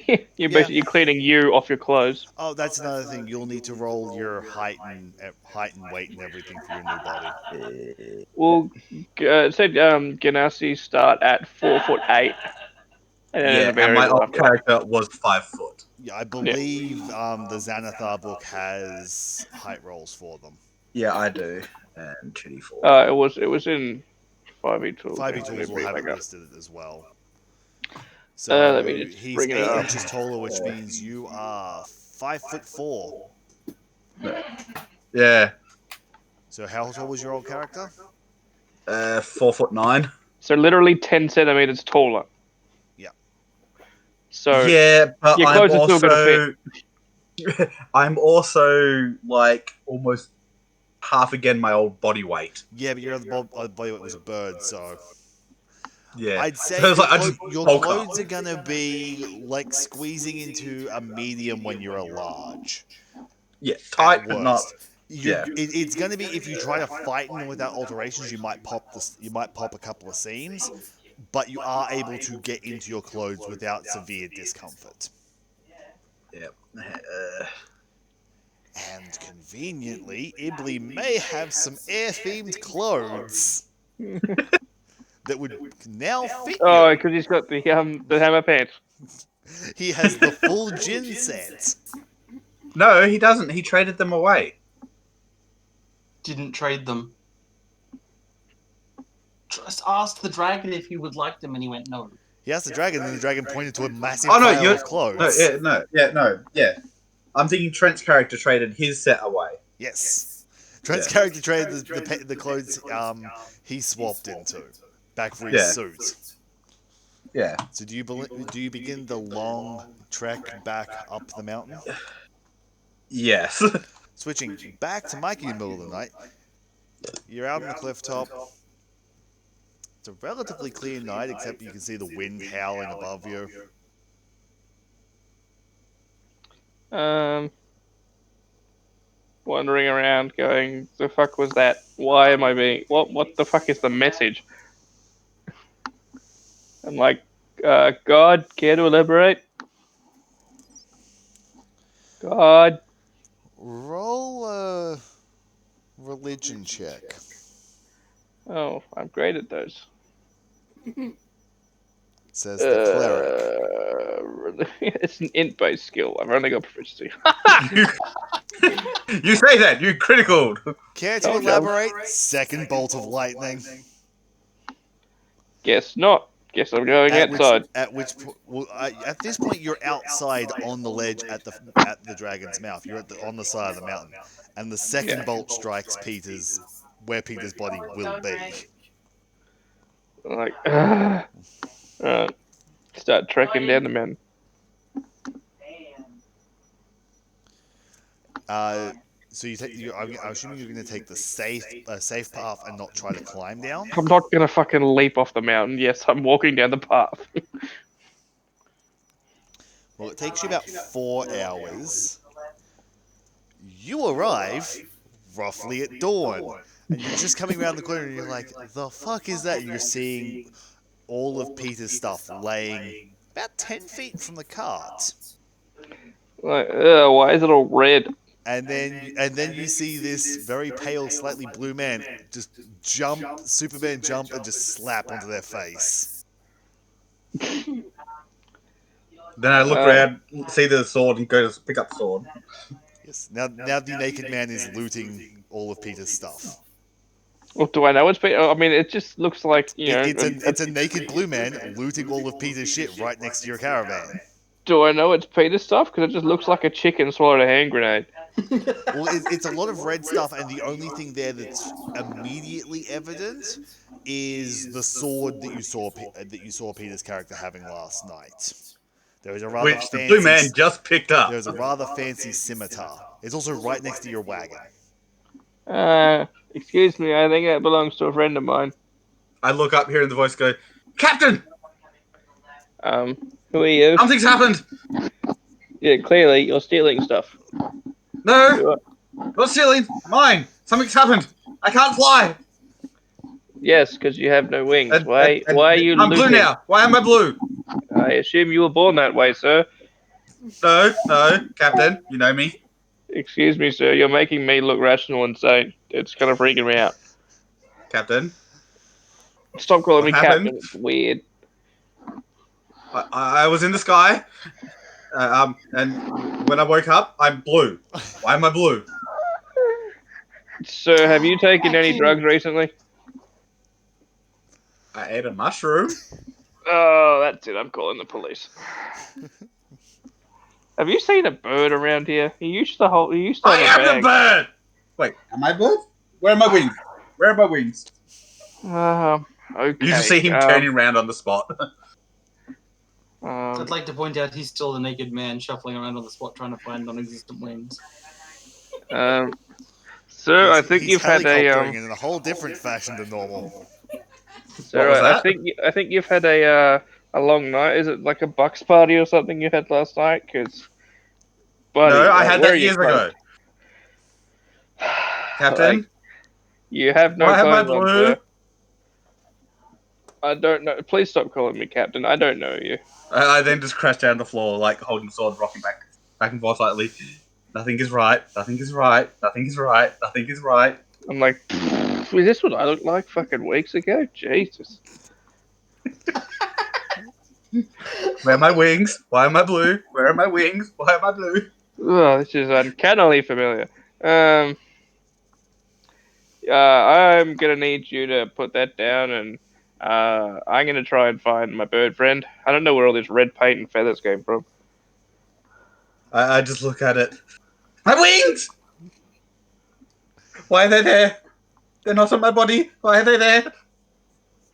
You're Yeah. basically cleaning you off your clothes. Oh, that's another thing. You'll need to roll your height and weight and everything for your new body. Well, it said Ganassi start at 4'8", and then a Yeah, and my variable old after that. character was 5 foot. Yeah, I believe the Xanathar book has height rolls for them. Yeah, I do. And 2d4. It was in 5e tools. 5e Let me tools will bring it have back it up. listed as well. Let So me just he's bring it 8 up. inches taller, which means you are 5'4". Yeah. So how tall was your old character? 4'9". So literally 10 centimeters taller. Yeah. So Yeah, but your I'm clothes are still going to fit. also I'm also almost half again my old body weight. Yeah, but your other body weight was a bird, so Yeah. I'd So say it's I just your bulk up. clothes are gonna be like squeezing into a medium when you're a large. Yeah, tight At but not. worst. Yeah. It's going to be if you try to fight in without alterations, you might pop a couple of seams, but you are able to get into your clothes without severe discomfort. Yeah. And conveniently, Ibley may have some air-themed clothes that would now fit Oh, you. because he's got the hammer pants. He has the full gin set. No, he doesn't. He traded them away. Didn't trade them. Just asked the dragon if he would like them, and he went no. He asked the dragon, and the dragon pointed to a massive Oh no, pile of clothes. yeah. I'm thinking Trent's character traded his set away. Yes. Trent's Yeah. character traded the clothes he swapped into back for his Yeah. suit. Yeah. So do you begin the long trek back up the mountain? Yes. Switching back to Mikey in the middle of the night. You're out on the cliff top. It's a relatively clear night, except you can see the wind howling above you. Wandering around, going, "The fuck was that? Why am I being? What the fuck is the message?" I'm like, God, care to elaborate? God. Roll a religion check. Oh, I'm great at those. Says the cleric. It's an int-based skill. I've only got proficiency. You say that, you critical. Care to Told you. elaborate? Second bolt of lightning. Guess not. Guess I'm going outside. At this point, you're outside on the ledge at the dragon's mouth. You're on the side of the mountain, and the second Yeah. bolt strikes where Peter's body will be. I'm like, right. Start trekking down the mountain. So I'm assuming you're going to take the safe path and not try to climb down. I'm not gonna fucking leap off the mountain. Yes, I'm walking down the path. Well, it takes you about 4 hours. You arrive roughly at dawn, and you're just coming around the corner, and you're like, "The fuck is that?" And you're seeing all of Peter's stuff laying about 10 feet from the cart. Like, why is it all red? and then you see this very pale, slightly blue man just Superman jump, and just slap onto their face. Then I look Uh, around, see the sword, and go to pick up the sword. Yes. Now the naked man is looting all of Peter's stuff. well, do I know it's Peter? I mean, it just looks like It's a naked blue man looting all of Peter's shit right next to your caravan. Do I know it's Peter stuff? Because it just looks like a chicken swallowed a hand grenade. Well, it's a lot of red stuff, and the only thing there that's immediately evident is the sword that you saw Peter's character having last night. There is a rather Which the blue man fancy just picked up. there's a rather fancy scimitar. It's also right next to your wagon. Excuse me, I think that belongs to a friend of mine. I look up, hearing the voice go, Captain! Who are you? Something's happened! Yeah, clearly you're stealing stuff. No! Not stealing! Mine! Something's happened! I can't fly! Yes, because you have no wings. And, Why are you I'm looting? blue now! Why am I blue? I assume you were born that way, sir. No, Captain, you know me. Excuse me, sir. You're making me look rational and sane. It's kind of freaking me out. Captain, Stop calling what me happened? captain. It's weird. I was in the sky, and when I woke up, I'm blue. Why am I blue? Sir, have you taken any drugs recently? I ate a mushroom. Oh, that's it. I'm calling the police. Have you seen a bird around here? He used to have I a am the bag. bird! Wait, am I bird? Where are my wings? Where are my wings? Okay. You just see him turning around on the spot. I'd like to point out he's still the naked man shuffling around on the spot trying to find non-existent wings. Sir, I think He's you've had a helicoptering in a whole different fashion than normal. Sir, What was I that? think you've had a long night. Is it like a bucks party or something you had last night? Because, buddy, No, I had where are that your years clothes? ago. Captain, You have no why am I clothes on, blue? sir. I don't know. Please stop calling me captain. I don't know you. I then just crashed down the floor, like holding the sword, rocking back and forth slightly. Nothing is right. Nothing is right. Nothing is right. Nothing is right. I'm like, is this what I looked like fucking weeks ago? Jesus. Where are my wings? Why am I blue? Where are my wings? Why am I blue? Oh, this is uncannily familiar. I'm gonna need you to put that down, and I'm gonna try and find my bird friend. I don't know where all this red paint and feathers came from. I just look at it. My wings! Why are they there? They're not on my body. Why are they there?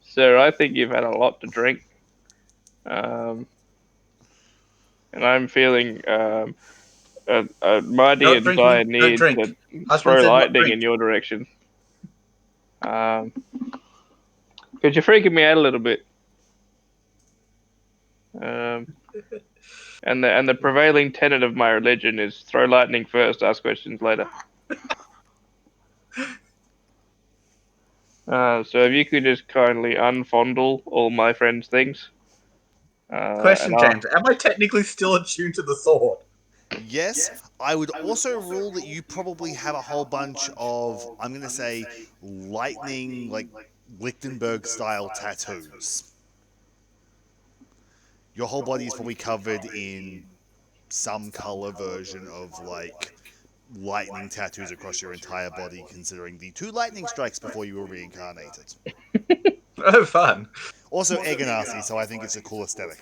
Sir, I think you've had a lot to drink, and I'm feeling a mighty Don't and drink dire me. Don't need drink. to Husband throw said not lightning drink. in your direction. Because you're freaking me out a little bit. And the prevailing tenet of my religion is throw lightning first, ask questions later. So if you could just kindly unfondle all my friends' things. Question, And James. Am I technically still attuned to the sword? Yes, I would also rule that you probably have a whole bunch of, I'm going to say, lightning, like Lichtenberg style tattoos. Your whole body is probably covered in some color version of, like, lightning tattoos across your entire body, considering the 2 lightning strikes before you were reincarnated. Oh, fun. Also, Egganassi, so I think it's a cool aesthetic.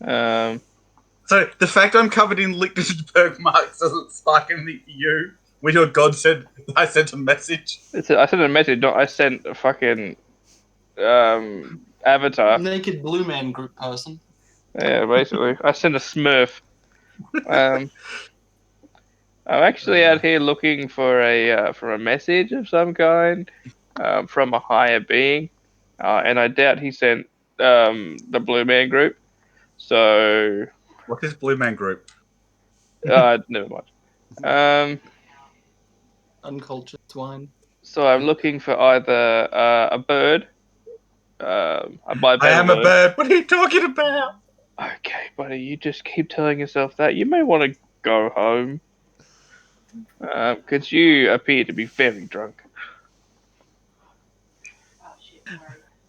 um, So the fact I'm covered in Lichtenberg marks doesn't spark anything for you. When your god said I sent a message. I sent a message. I sent a fucking avatar. Naked blue man group person. Yeah, basically, I sent a Smurf. Um, I'm actually out here looking for a message of some kind from a higher being, and I doubt he sent the Blue Man Group. So What is Blue Man Group? never mind. Um, Uncultured swine. so I'm looking for either a bird, a I bipedal am a bird. bird. What are you talking about? Okay, buddy, you just keep telling yourself that. You may want to go home. Because you appear to be very drunk.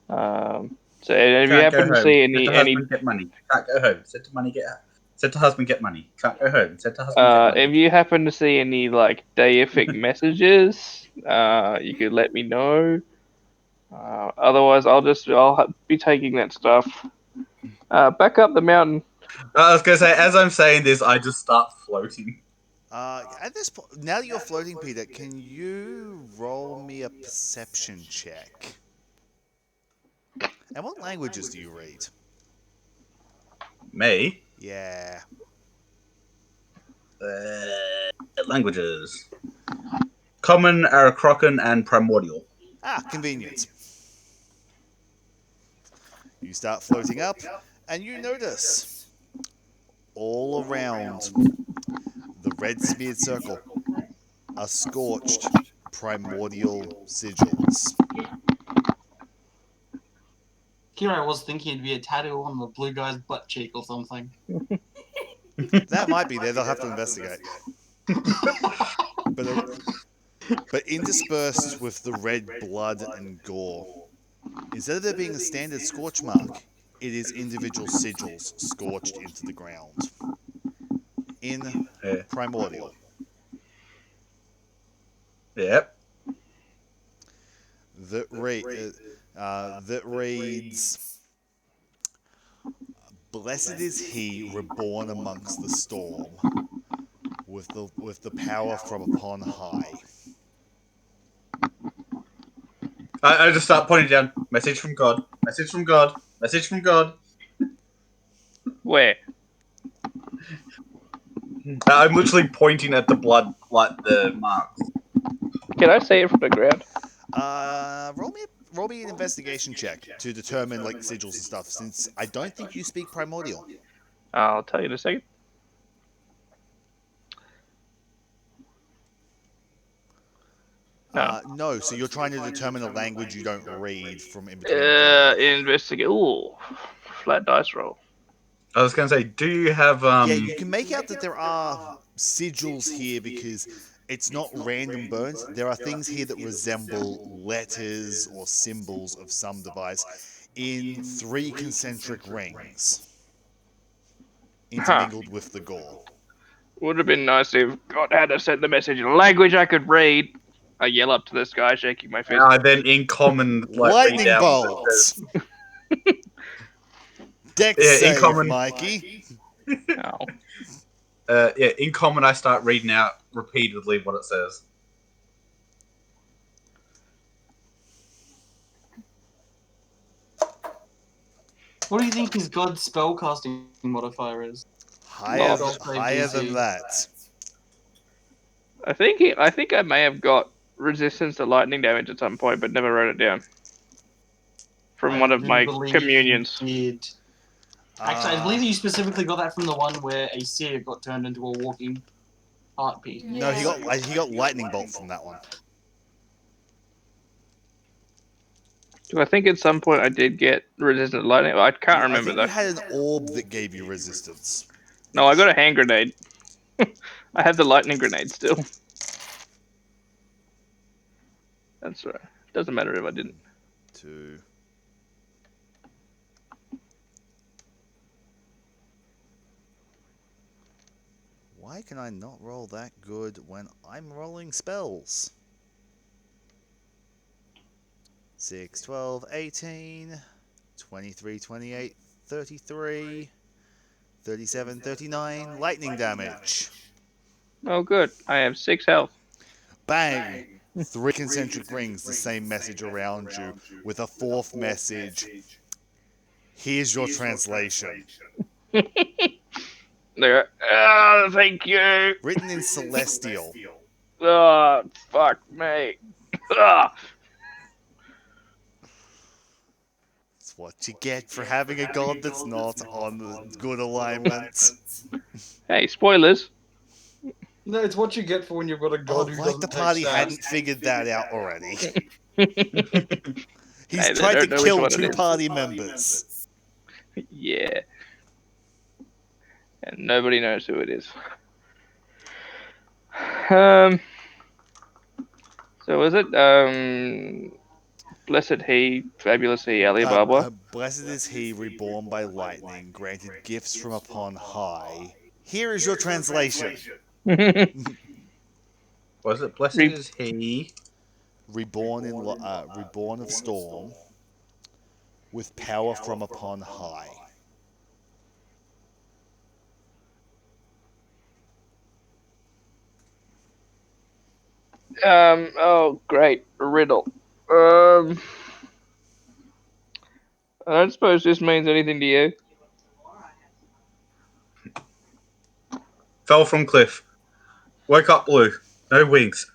So if you Can't go happen to home. see Said to any husband, get money. Can't go home. Said to husband, get money. Can't go home. Said to husband, get money. if you happen to see any like deific messages, you could let me know. Otherwise, I'll be taking that stuff back up the mountain. I was gonna say, as I'm saying this, I just start floating. At this point, now that you're floating, Peter, can you roll me a perception check? And what languages do you read? Me? Yeah. Languages. Common, Aracrocan, and Primordial. Convenient. You start floating up, and you notice all around the red smeared circle are scorched primordial sigils. Here I was thinking it'd be a tattoo on the blue guy's butt cheek or something. That might be there. They'll have to investigate. But interspersed with the red blood and gore, instead of there being a standard scorch mark, it is individual sigils scorched into the ground. In Yeah. primordial. Yep. That reads, "Blessed is he reborn amongst the storm, with the power from upon high." I just start pointing down. Message from God. Message from God. Message from God. Where? I'm literally pointing at the blood, like the marks. Can I see it from the ground? Roll me an investigation check to determine like sigils and stuff. Since I don't think you speak primordial. I'll tell you in a second. No. No, so you're trying to determine a language you don't read from in between gore. Investigate. Ooh, flat dice roll. I was gonna say, do you have Yeah, you can make out that there are sigils here because it's not random burns. There are things here that resemble letters or symbols of some device in 3 concentric rings, intermingled with the gore. Would have been nice if God had have sent the message in a language I could read. I yell up to this guy, shaking my fist. then in common, like read Lightning down bolts. Dex Yeah, in save, common. Mikey. Oh. In common, I start reading out repeatedly what it says. What do you think his god spellcasting modifier is? Higher DC. than that. I think I may have got resistance to lightning damage at some point, but never wrote it down. From one of my communions. Did. Actually, I believe you specifically got that from the one where a seer got turned into a walking heartbeat. No, he got lightning bolt from that one. Do I think at some point I did get resistant to lightning? I can't remember I think though. you had an orb that gave you resistance. No, I got a hand grenade. I have the lightning grenade still. That's right. Doesn't matter if I didn't. 2. Why can I not roll that good when I'm rolling spells? 6, 12, 18, 23, 28, 33, 37, 39, lightning damage. Oh, good. I have 6 health. Bang! 3 concentric rings, the same message around you, with a 4th message. Here's your translation. There. Thank you. Written in Celestial. Oh, fuck me. It's what you get for having a god that's not on the good alignment. Hey, spoilers. No, it's what you get for when you've got a god who like doesn't the take party stabs. hadn't figured that out already. He's Hey, they tried to don't know which kill one it 2 is. party members. Yeah. and nobody knows who it is. So is it blessed he, fabulous he, Alibaba? Blessed is he reborn by lightning, granted gifts from upon high. Here is your translation. Was it blessed Re- is he? Reborn of storm, with power from upon high. Oh, great, a riddle. I don't suppose this means anything to you. Fell from cliff. Woke up blue. No wings.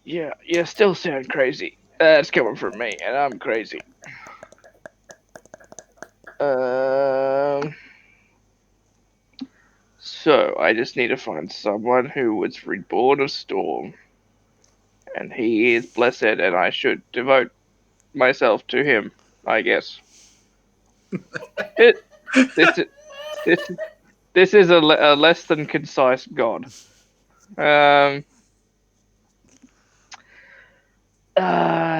Yeah, you still sound crazy. That's coming from me, and I'm crazy. So I just need to find someone who was reborn of storm, and he is blessed, and I should devote myself to him, I guess. It this this this is a less than concise god. Um,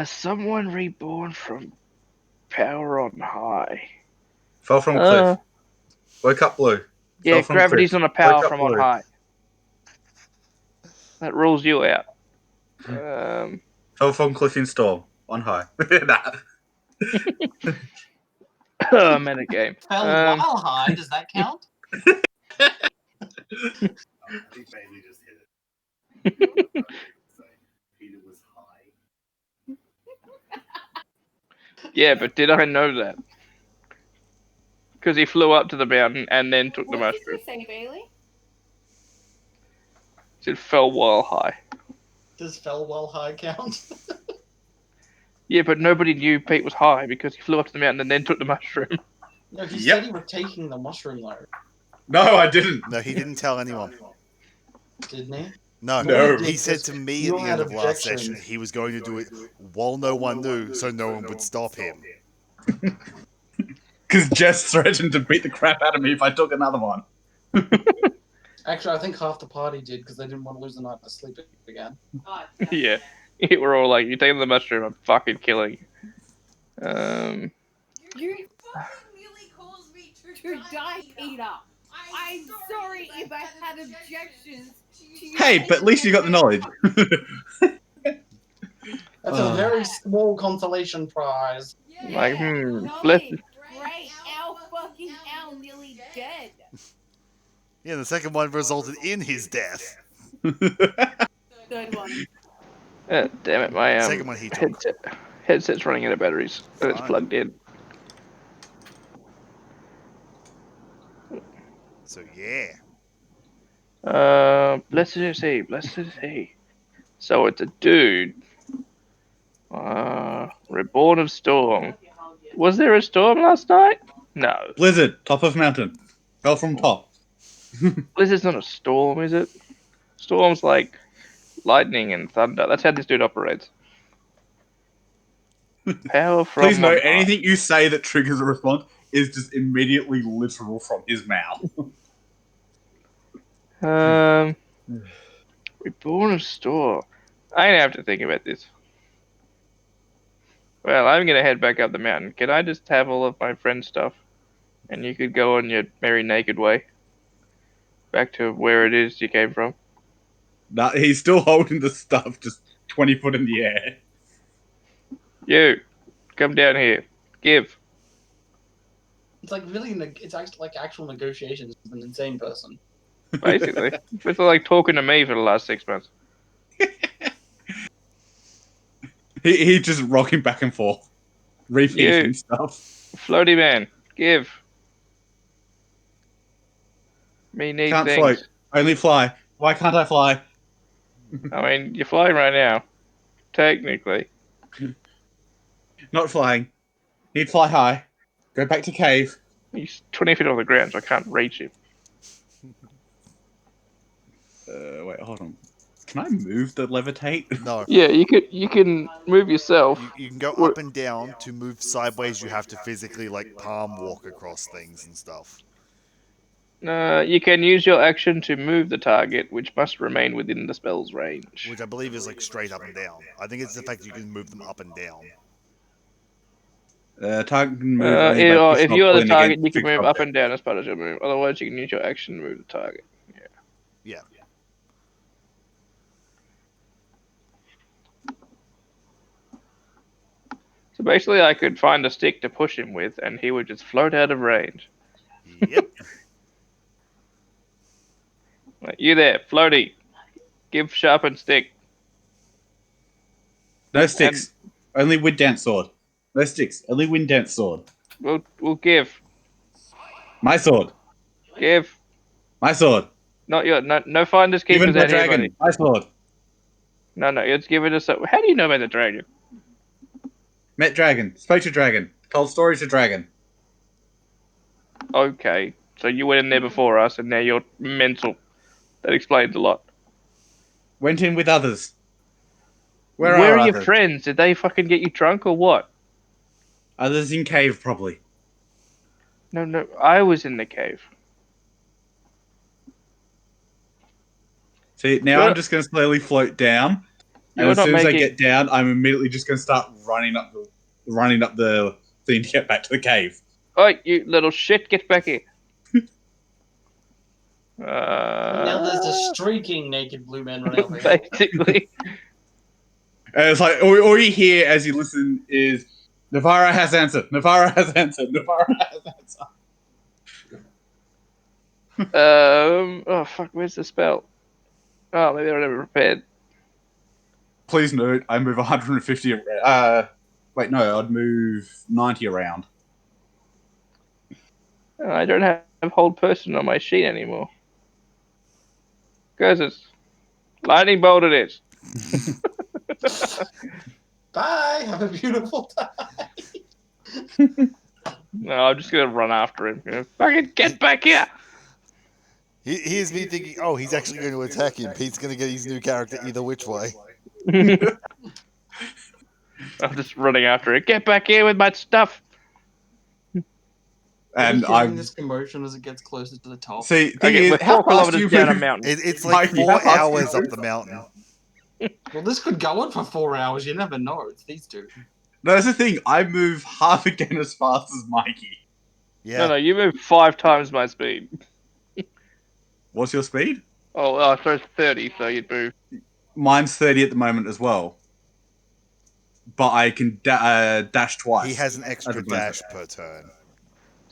someone reborn from power on high. Fell from cliff. Woke up blue. Yeah, Fell from gravity's cliff. not a Woke power up from on blue. high. That rules you out. Um, Fell from cliff in storm. On high. Nah. metagame. Fell while high, does that count? Yeah, but did I know that? Because he flew up to the mountain and then took the What did mushroom. you say, Bailey? It fell while high. Does fell while high count? Yeah, but nobody knew Pete was high because he flew up to the mountain and then took the mushroom. No, he Yep. said he was taking the mushroom though, No, I didn't. No, he didn't tell anyone. didn't he? No, No. he said to me at the end of last session he was going to do it while no one knew, so no one would stop him. Because Jess threatened to beat the crap out of me if I took another one. Actually, I think half the party did because they didn't want to lose the night to sleep again. Yeah. We're all like, you're taking the mushroom, I'm fucking killing you. You fucking really caused me to die, Peter. I'm sorry if I had objections to you. Hey, but at least you got the knowledge. That's a very small consolation prize. Yeah, Like, knowledge. Great, our fucking Al nearly dead. Yeah, the second one resulted in his death. Third one. damn it, my Second one he took. headset's running out of batteries. And it's Fine. plugged in. So yeah. Blessed is he, blessed is he. So it's a dude. Reborn of storm. Was there a storm last night? No. Blizzard, top of mountain. Fell from top. Blizzard's not a storm, is it? Storm's like lightning and thunder. That's how this dude operates. Power from Please note, on high. anything you say that triggers a response is just immediately literal from his mouth. Reborn of storm. I have to think about this. Well, I'm gonna head back up the mountain. Can I just have all of my friend's stuff? And you could go on your merry naked way. Back to where it is you came from. Nah, he's still holding the stuff just 20 foot in the air. You, come down here. Give. It's like really, it's actually like actual negotiations with an insane person. Basically. It's like talking to me for the last 6 months. He just rocking back and forth, repeating You. stuff. Floaty man. Give. Me need Can't things. float, only fly. Why can't I fly? I mean, you're flying right now. Technically. Not flying. Need fly high. Go back to cave. He's 20 feet off the ground, so I can't reach him. Wait, hold on. Can I move the levitate? No. Yeah, you can move yourself. You can go up and down. To move sideways, you have to physically, like, palm walk across things and stuff. You can use your action to move the target, which must remain within the spell's range. Which I believe is like straight up and down. I think it's the fact you can move them up and down. Target can move only by If pushing you or are the pulling target, against you can fixed move up object. and down as part of your move. Otherwise, you can use your action to move the target. Yeah. So basically, I could find a stick to push him with, and he would just float out of range. Yep. Like, you there, floaty? Give sharpened stick. No sticks. Only wind dance sword. No sticks. Only wind dance sword. We'll give. My sword. Give. My sword. Not your no finders Given keepers by out here, buddy. dragon. My sword. No, it's given us. How do you know about the dragon? Met dragon. Spoke to dragon. Told stories to dragon. Okay, so you went in there before us, and now you're mental. That explains a lot. Went in with others. Where Where are are your others? friends? Did they fucking get you drunk or what? Others in cave, probably. No, I was in the cave. See, now You're I'm just going to slowly float down, and you're as not soon as I making. get down, I'm immediately just going to start running up the thing to get back to the cave. Oh, you little shit! Get back here. Now there's a streaking naked blue man running over here. Basically. And it's like all you hear as you listen is Navarra has answered. Navarra has answered. Navarra has answered. Oh fuck, where's the spell? Oh, maybe I never prepared. Please note, I move 150. Wait, no, I'd move 90 around. Oh, I don't have hold person on my sheet anymore. Curses. Lightning bolt it is. Bye. Have a beautiful time. No, I'm just gonna run after him. Fucking get back here! Here's me thinking, oh, he's actually going to attack him. Pete's going to get his new character either which way. I'm just running after it. Get back here with my stuff. And Are you hearing I'm this commotion as it gets closer to the top? see. Thing Okay, we're is, how 4 fast do kilometers you down a move? mountain. It's like Mikey, how 4 fast do you hours up move? the mountain. Well, this could go on for 4 hours. You never know. It's these two. No, that's the thing. I move half again as fast as Mikey. Yeah. No, you move 5 times my speed. What's your speed? Oh, so it's 30, so you'd move. Mine's 30 at the moment as well. But I can dash twice. He has an as extra a bonus. dash per turn.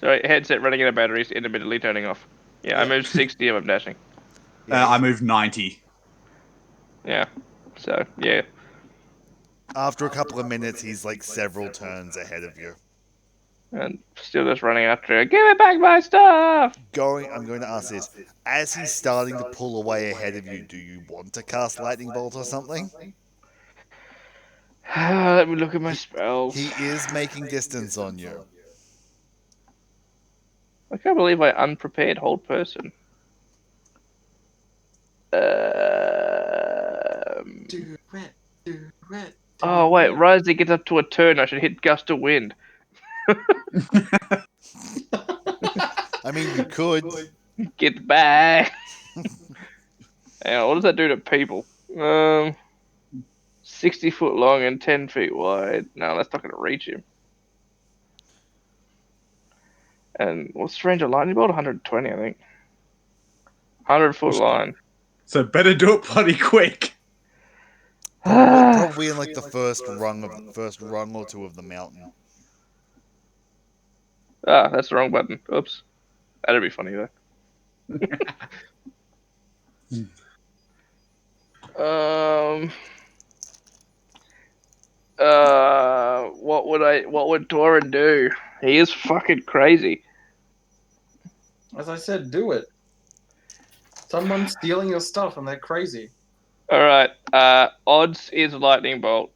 So headset running out of batteries, intermittently turning off. Yeah, I Yeah. moved 60 and I'm dashing. Yeah, I move 90. Yeah. So, yeah. after a couple of minutes, he's like several turns ahead of you. And still just running after it. Give me back my stuff! I'm going to ask this. As he's starting to pull away ahead of you, do you want to cast Lightning Bolt or something? Let me look at my spells. He is making distance on you. I can't believe I unprepared hold person. Do it. Do it. Oh, wait. Rising gets up to a turn. I should hit gust of wind. I mean, you could. Get back. Hang on, what does that do to people? 60 foot long and 10 feet wide. No, that's not going to reach him. And what's the range of lightning bolt? 120, I think. 100-foot line. So better do it bloody quick. Probably in like the first rung or two of the mountain. That's the wrong button. Oops. That'd be funny though. What would Doran do? He is fucking crazy. As I said, do it. Someone's stealing your stuff and they're crazy. Alright, odds is lightning bolt.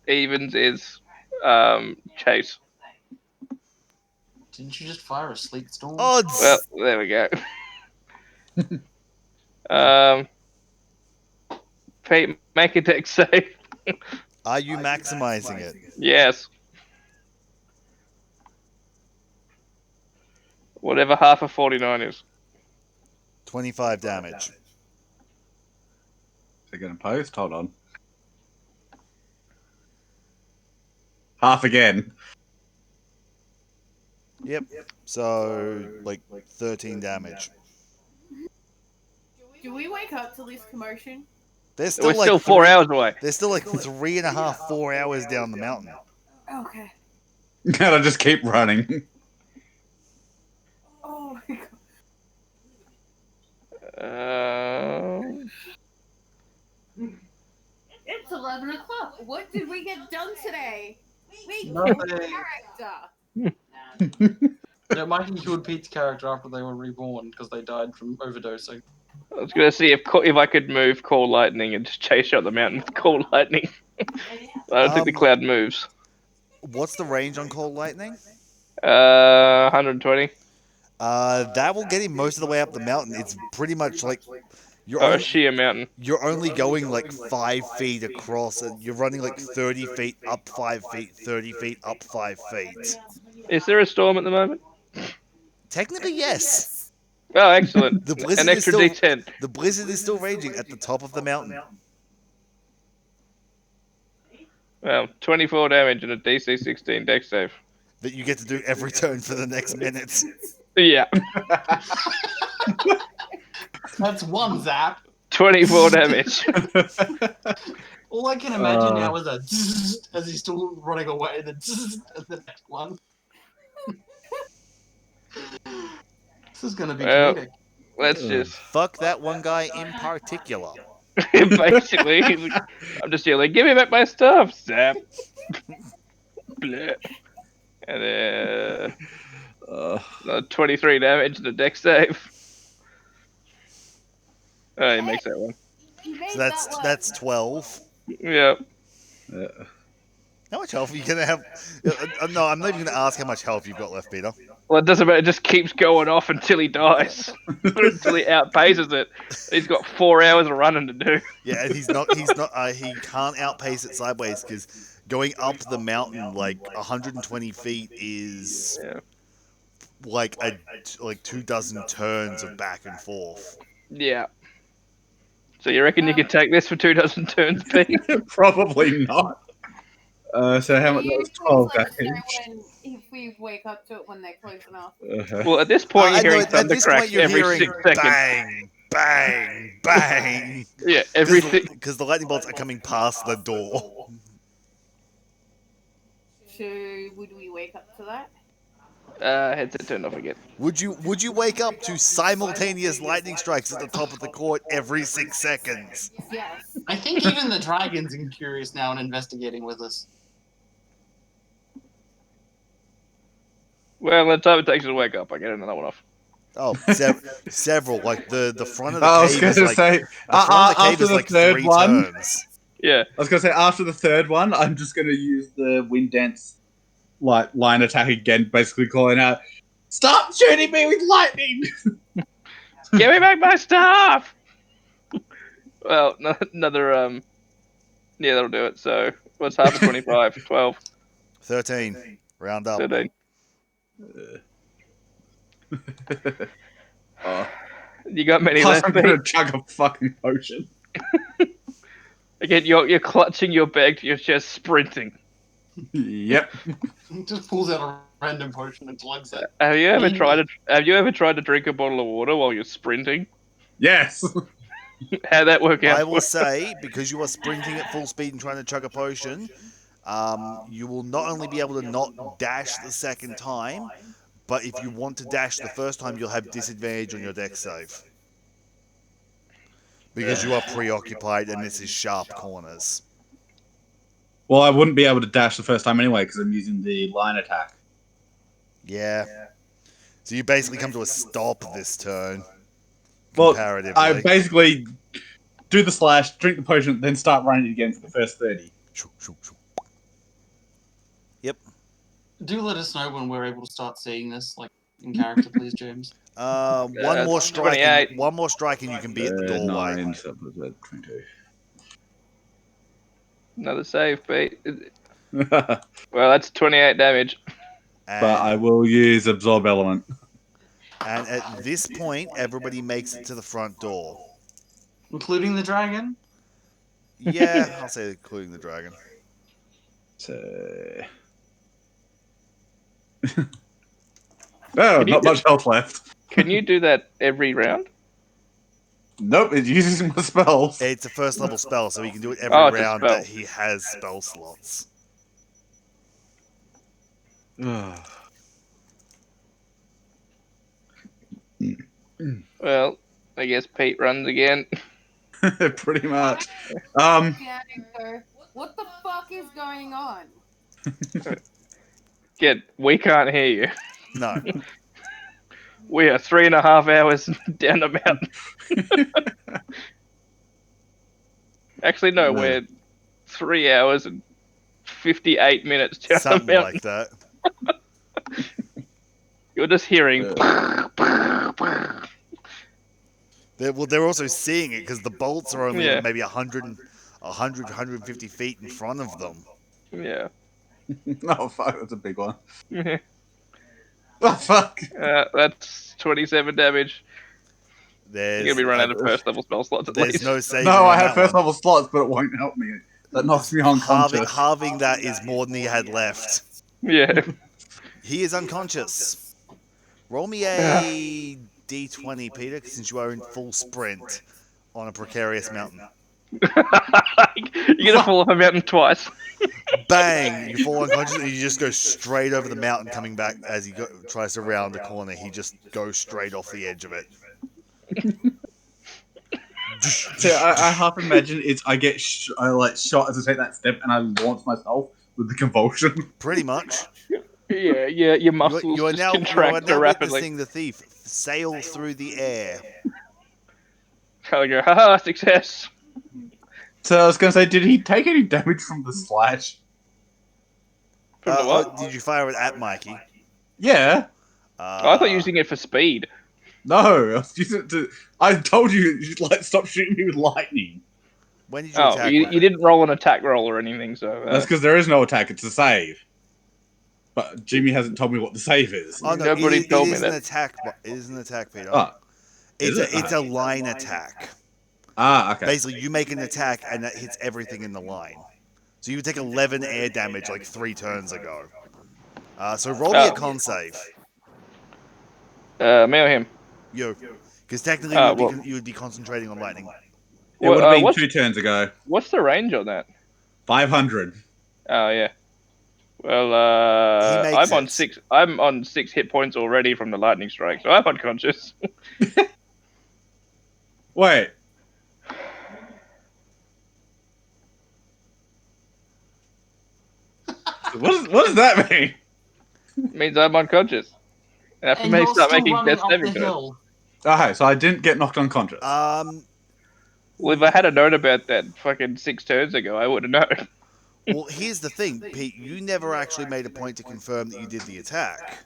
Evens is chase. Didn't you just fire a sleet storm? Odds! Well, there we go. Pete, make a deck save. Are you maximizing it? Yes. Whatever half of 49 is. 25 damage. Second post. Hold on. Half again. Yep. So, like, 13 damage. Do we wake up to this commotion? They're still We're like still 4 hours away. They're still like 3.5, 4 hours down the mountain. Okay. Gotta just keep running. Oh my god. It's 11 o'clock. What did we get done today? We killed Nothing. character. No, Mikey killed Pete's character after they were reborn because they died from overdosing. I was gonna see if I could move Call Lightning and just chase you up the mountain with Call Lightning. I don't think the cloud moves. What's the range on Cold Lightning? 120. That will get him most of the way up the mountain. It's pretty much like you're Oh, only, sheer mountain. you're only going like 5 feet across, and you're running like 30 feet up 5 feet, 30 feet up 5 feet. Is there a storm at the moment? Technically, yes. Oh, excellent. The blizzard An extra D10. The blizzard is still raging at the top of the mountain. Well, 24 damage and a DC 16 dex save. That you get to do every turn for the next minute. Yeah. That's one zap. 24 damage. All I can imagine now is a zzz as he's still running away, and then zzz at the next one. This is gonna be Well, comedic. Let's just Fuck that one guy in particular. basically. I'm just yelling, "Give me back my stuff!" Zap. Bleh. And 23 damage and a dex save. Oh, he makes that one. You made So that one. that's 12. Yeah. How much health are you gonna have? No, I'm not even gonna ask how much health you've got left, Peter. Well, it doesn't matter. It just keeps going off until he dies, until he outpaces it. He's got 4 hours of running to do. Yeah, and he can't outpace it sideways because going up the mountain like 120 feet is like 24 turns of back and forth. Yeah. So you reckon you can take this for 24 turns, Pete? Probably not. So how much? That was 12 damage. If we wake up to it when they're close enough. Well, at this point, you're hearing at thunder this point cracks you're every hearing 6 seconds. bang, bang, bang. Yeah, everything. Because the lightning bolts are coming past the door. So would we wake up to that? Headset turned off again. Would you wake up to simultaneous lightning strikes at the top of the court every 6 seconds? Yes. I think even the dragon's curious now and investigating with us. Well, the time it takes you to wake up, I get another one off. Oh, several. Like the front of the I was cave going is to like say, the front of the cave after is the like third 3 one, turns. Yeah. I was going to say after the third one, I'm just going to use the wind dance line attack again, basically calling out, "Stop shooting me with lightning!" Give me back my stuff! Well, another, yeah, that'll do it. So, what's half of 25? 12. 13. Round up. 13. You got many Plus, left, I'm going to Pete? chug a fucking potion. Again, you're clutching your bag, you're just sprinting. Yep. He just pulls out a random potion and plugs it. Have you ever tried to drink a bottle of water while you're sprinting? Yes. How'd that work out? I will say, because you are sprinting at full speed and trying to chug a potion, you will not only be able to not dash the second time, but if you want to dash the first time, you'll have disadvantage on your dex save. Because you are preoccupied and this is sharp corners. Well, I wouldn't be able to dash the first time anyway because I'm using the line attack. Yeah. So you basically come to a stop this turn. Well, Comparatively. I basically do the slash, drink the potion, then start running again for the first 30. Yep. Do let us know when we're able to start seeing this, like in character, please, James. One more strike. One more strike, and you can be at the doorway. 9, so 22. Another save, Pete. Well, that's 28 damage. And But I will use Absorb Element. And at this point, everybody makes it to the front door. Including the dragon? Yeah, I'll say including the dragon. So... Can you not much health left. Can you do that every round? Nope, it uses my spells. It's a first level spell, so he can do it every Oh, it's a round spell. that he has spell slots. Well, I guess Pete runs again. Pretty much. Janitor, what the fuck is going on? We can't hear you. No. We are 3.5 hours down the mountain. Actually, no, we're 3 hours and 58 minutes down Something the mountain. like that. You're just hearing. They're also seeing it because the bolts are only Yeah. maybe 150 feet in front of them. Yeah. Oh, fuck, that's a big one. Oh, fuck. That's 27 damage. You're There's gonna be running out of first level spell slots at there's least. no saving No, on I have that first one. level slots, but it won't help me. That knocks me unconscious. Halving that is more than he had left. Yeah. He is unconscious. Roll me a d20, Peter, since you are in full sprint on a precarious mountain. You're gonna fall off a mountain twice. Bang! You fall unconscious and you just go straight over the mountain coming back as he tries to round the corner. He just goes straight off the edge of it. So I half imagine I get shot as I take that step and I launch myself with the convulsion. Pretty much. Yeah, your muscles You are just now contract rapidly. witnessing the thief sail through the air. I'll go, haha, success. So I was going to say, did he take any damage from the slash? From the what? Did you fire it at Mikey? Yeah. I thought you were using it for speed. No, I was using it to. I told you, stop shooting me with lightning. When did you Oh, attack? you didn't roll an attack roll or anything, so. That's because there is no attack, it's a save. But Jimmy hasn't told me what the save is. Oh no, Nobody told me it is that. an attack. It is an attack, Peter. Oh, It's a line attack. Ah, okay. Basically, you make an attack and that hits everything in the line. So you would take 11 air damage like 3 turns ago. So roll me a con save. Me or him? You. Because technically you would be concentrating on lightning. It would have been 2 turns ago. What's the range on that? 500. Oh yeah. Well, I'm on 6 hit points already from the lightning strike, so I'm unconscious. Wait. What does that mean? Means I'm unconscious. And after me start making death saving throws. Okay, so I didn't get knocked unconscious. Well, if I had a known about that fucking 6 turns ago, I would have known. Well, here's the thing, Pete. You never actually made a point to confirm that you did the attack.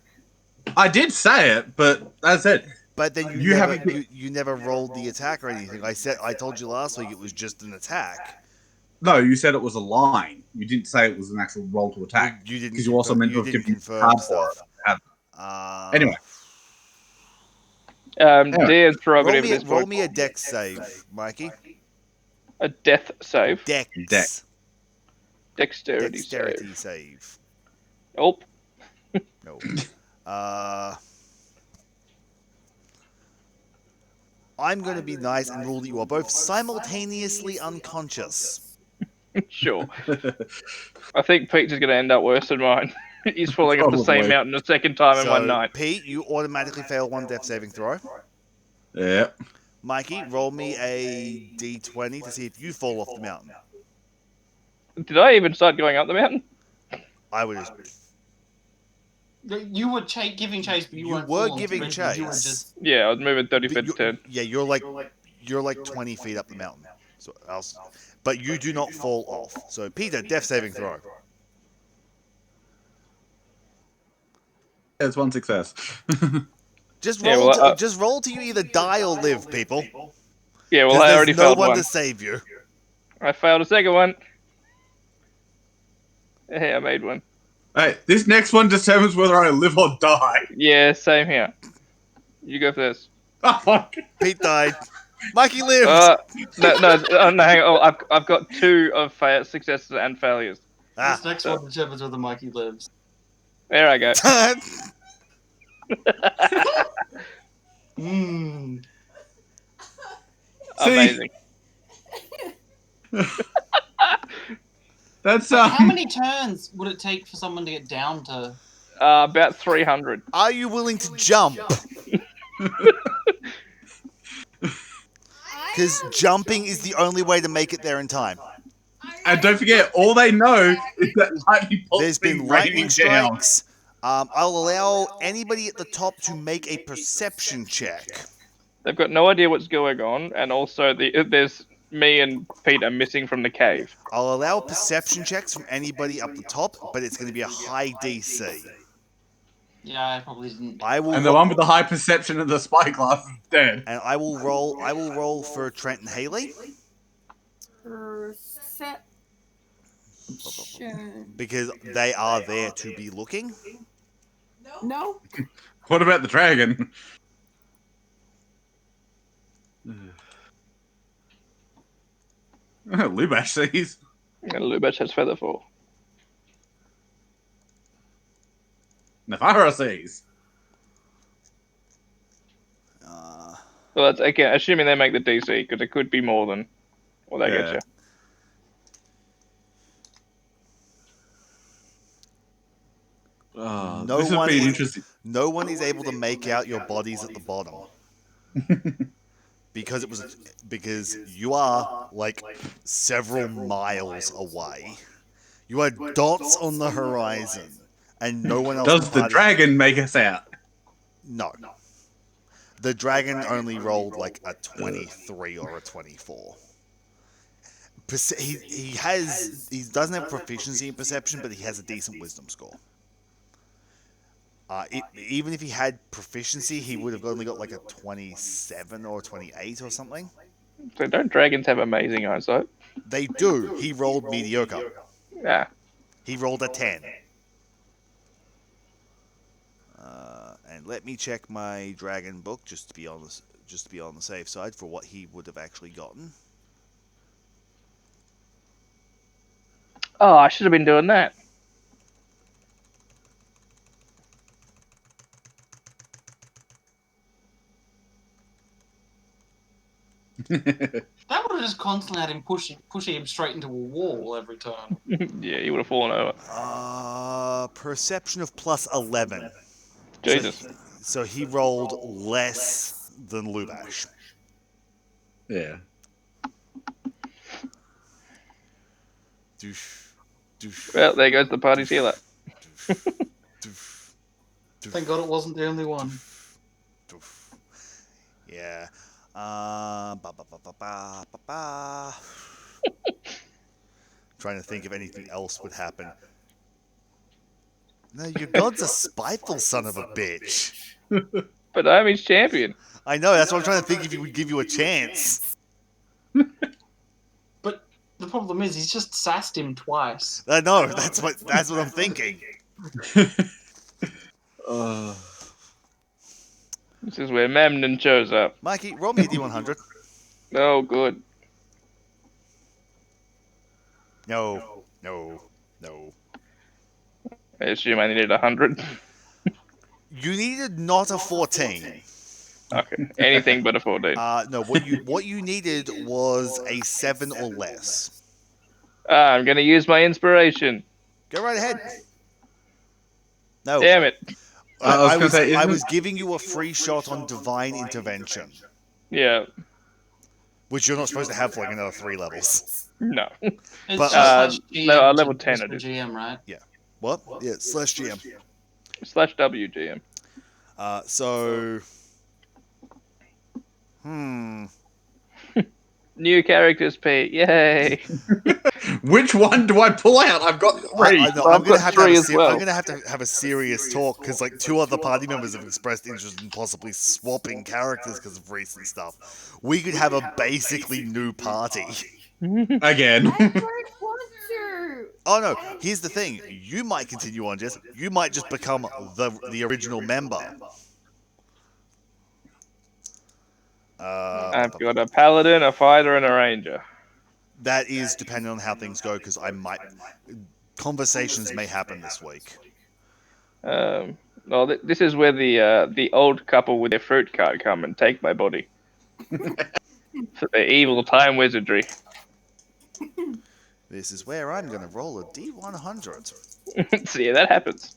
I did say it, but that's it. But then you never rolled the attack or anything. I told you last week it was just an attack. No, you said it was a line. You didn't say it was an actual roll to attack. You didn't. Because you also meant to have given confirm for stuff. it. Anyway. Dan's prerogative at this roll point. me a dex save, Mikey. A death save. Dex. Dexterity save. Nope. No. I'm going to be nice and rule that you are both simultaneously unconscious. Sure. I think Pete's is going to end up worse than mine. He's falling off the same mountain a second time in one night. Pete, you automatically fail 1 death saving throw. Yep. Mikey, roll me a d20 to see if you fall off the mountain. Did I even start going up the mountain? I would just... You were giving chase, but you were giving chase. You were just... Yeah, I was moving 30 feet a turn. Yeah, you're like 20 feet up the mountain. But you do not fall off. So, Peter, death saving throw. It's 1 success. Just roll. Just roll till you either die or live, people. Yeah, well, I already failed no one one. to save you. I failed a second one. Hey, I made one. Hey, this next one determines whether I live or die. Yeah, same here. You go first. Oh, fuck. Pete died. Mikey lived. No, hang on. Oh, I've got 2 of successes and failures. This Ah. next one determines whether Mikey lives. There I go. Mmm. See? Amazing. That's So how many turns would it take for someone to get down to? About 300. Are you willing to jump? Because jumping is the only way to make it there in time. And don't forget, all they know is that lightning bolts There's been been lightning raining down. strikes. I'll allow anybody at the top to make a perception check. They've got no idea what's going on, and also there's me and Pete are missing from the cave. I'll allow perception checks from anybody up the top, but it's going to be a high DC. Yeah, I probably didn't. I will And the one with the high perception and the spyglass is dead. and I will roll for Trent and Haley Perception. because they are there to be looking. No. What about the dragon? Lubash sees. And Lubash has Featherfall. Nefara sees. Well, that's again assuming they make the DC, because it could be more than what they get Yeah. you. Oh, No this has one been is- interesting. No one is able to make out your bodies at the bottom. Because you are like several miles away. You are dots on the horizon, and no one else. Does in the party- dragon make us out? No. The dragon only rolled like a 23 or a 24. He doesn't have proficiency in perception, but he has a decent wisdom score. Even if he had proficiency, he would have only got like a 27 or 28 or something. So don't dragons have amazing eyesight? They do. He rolled mediocre. Yeah. He rolled a 10. And let me check my dragon book just to be on the safe side for what he would have actually gotten. Oh, I should have been doing that. That would have just constantly had him pushing him straight into a wall every turn. Yeah, you would have fallen over. Perception of plus 11. Jesus. So he rolled less than Lubash. Yeah. Doosh, doosh, Well, there goes the party's healer. doosh, doosh, Thank God it wasn't the only one. doosh. Yeah. Ba, ba, ba, ba, ba, ba, ba. Trying to think if anything else would happen. No, your god's a spiteful son of a bitch. But I'm his champion. I know, that's what I'm trying to think if he would give you a chance. But the problem is, he's just sassed him twice. I know, that's what I'm thinking. This is where Memnon shows up. Mikey, roll me a D100. Oh, good. No. I assume I needed 100. You needed not a 14. Okay, anything but a 14. No, what you needed was a 7 or less. I'm going to use my inspiration. Go right ahead. No. Damn it. I was gonna say, I isn't- was giving you a free shot on divine intervention, Yeah. which you're not supposed to have for like another 3 levels. No. It's But, just slash GM no, level to 10 just it the is. GM, right? What? Yeah, slash GM. / WGM. So. New characters, Pete. Yay. Which one do I pull out? I've got three. I know, I've got 3 as well. I'm gonna have to have a serious talk because like 2 other party members have expressed interest in possibly swapping characters because of recent stuff. We could have a basically new party. Again. I don't want to. Oh no! Here's the thing: you might continue on, Jess. You might just become the original member. I've got a paladin, a fighter, and a ranger. That is depending on how things go, because I might conversations may happen this week. Well, this is where the old couple with their fruit cart come and take my body. For their evil time wizardry. This is where I'm going to roll a D100. See, that happens.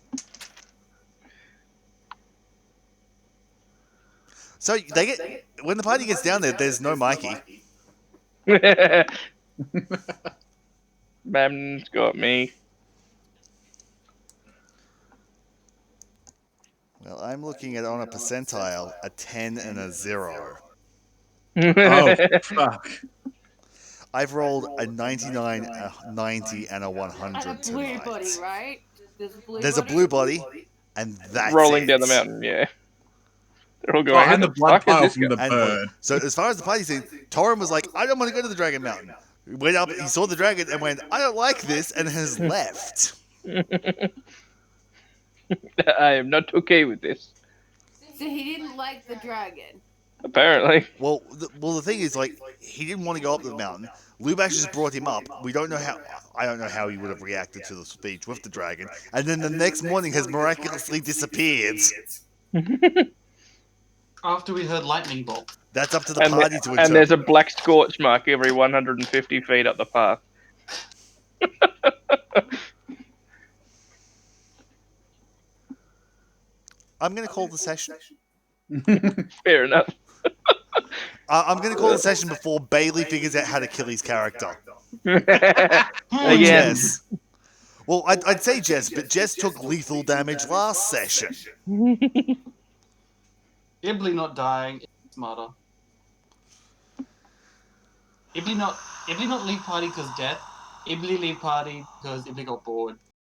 So they get when the party gets down there. There's no Mikey. Mam's got me. Well, I'm looking at on a percentile a 10 and a 0. Oh, fuck. I've rolled a 99, a 90, and a 100 And a blue tonight. body, right? There's a blue body, and that's Rolling it. down the mountain, yeah. They're all Oh, going, and who the the blood fuck is pile this from guy? the bird. So as far as the party's in, Torin was like, I don't want to go to the Dragon Mountain. He went up, he saw the dragon and went, I don't like this, and has left. I am not okay with this. So he didn't like the dragon. Apparently. Well, the thing is, like, he didn't want to go up the mountain. Lubash just brought him up. We don't know how. I don't know how he would have reacted to the speech with the dragon. And then the next morning has miraculously disappeared. After we heard lightning bolt. That's up to the party to interpret. And there's a black scorch mark every 150 feet up the path. I'm going to call the session. Fair enough. I'm going to call the session before Bailey figures out how to kill his character. Or Again. Jess. Well, I'd say Jess, but Jess took lethal damage last session. Ibli not dying is smarter. Ibli not leave party because death. Ibli leave party because Ibli got bored.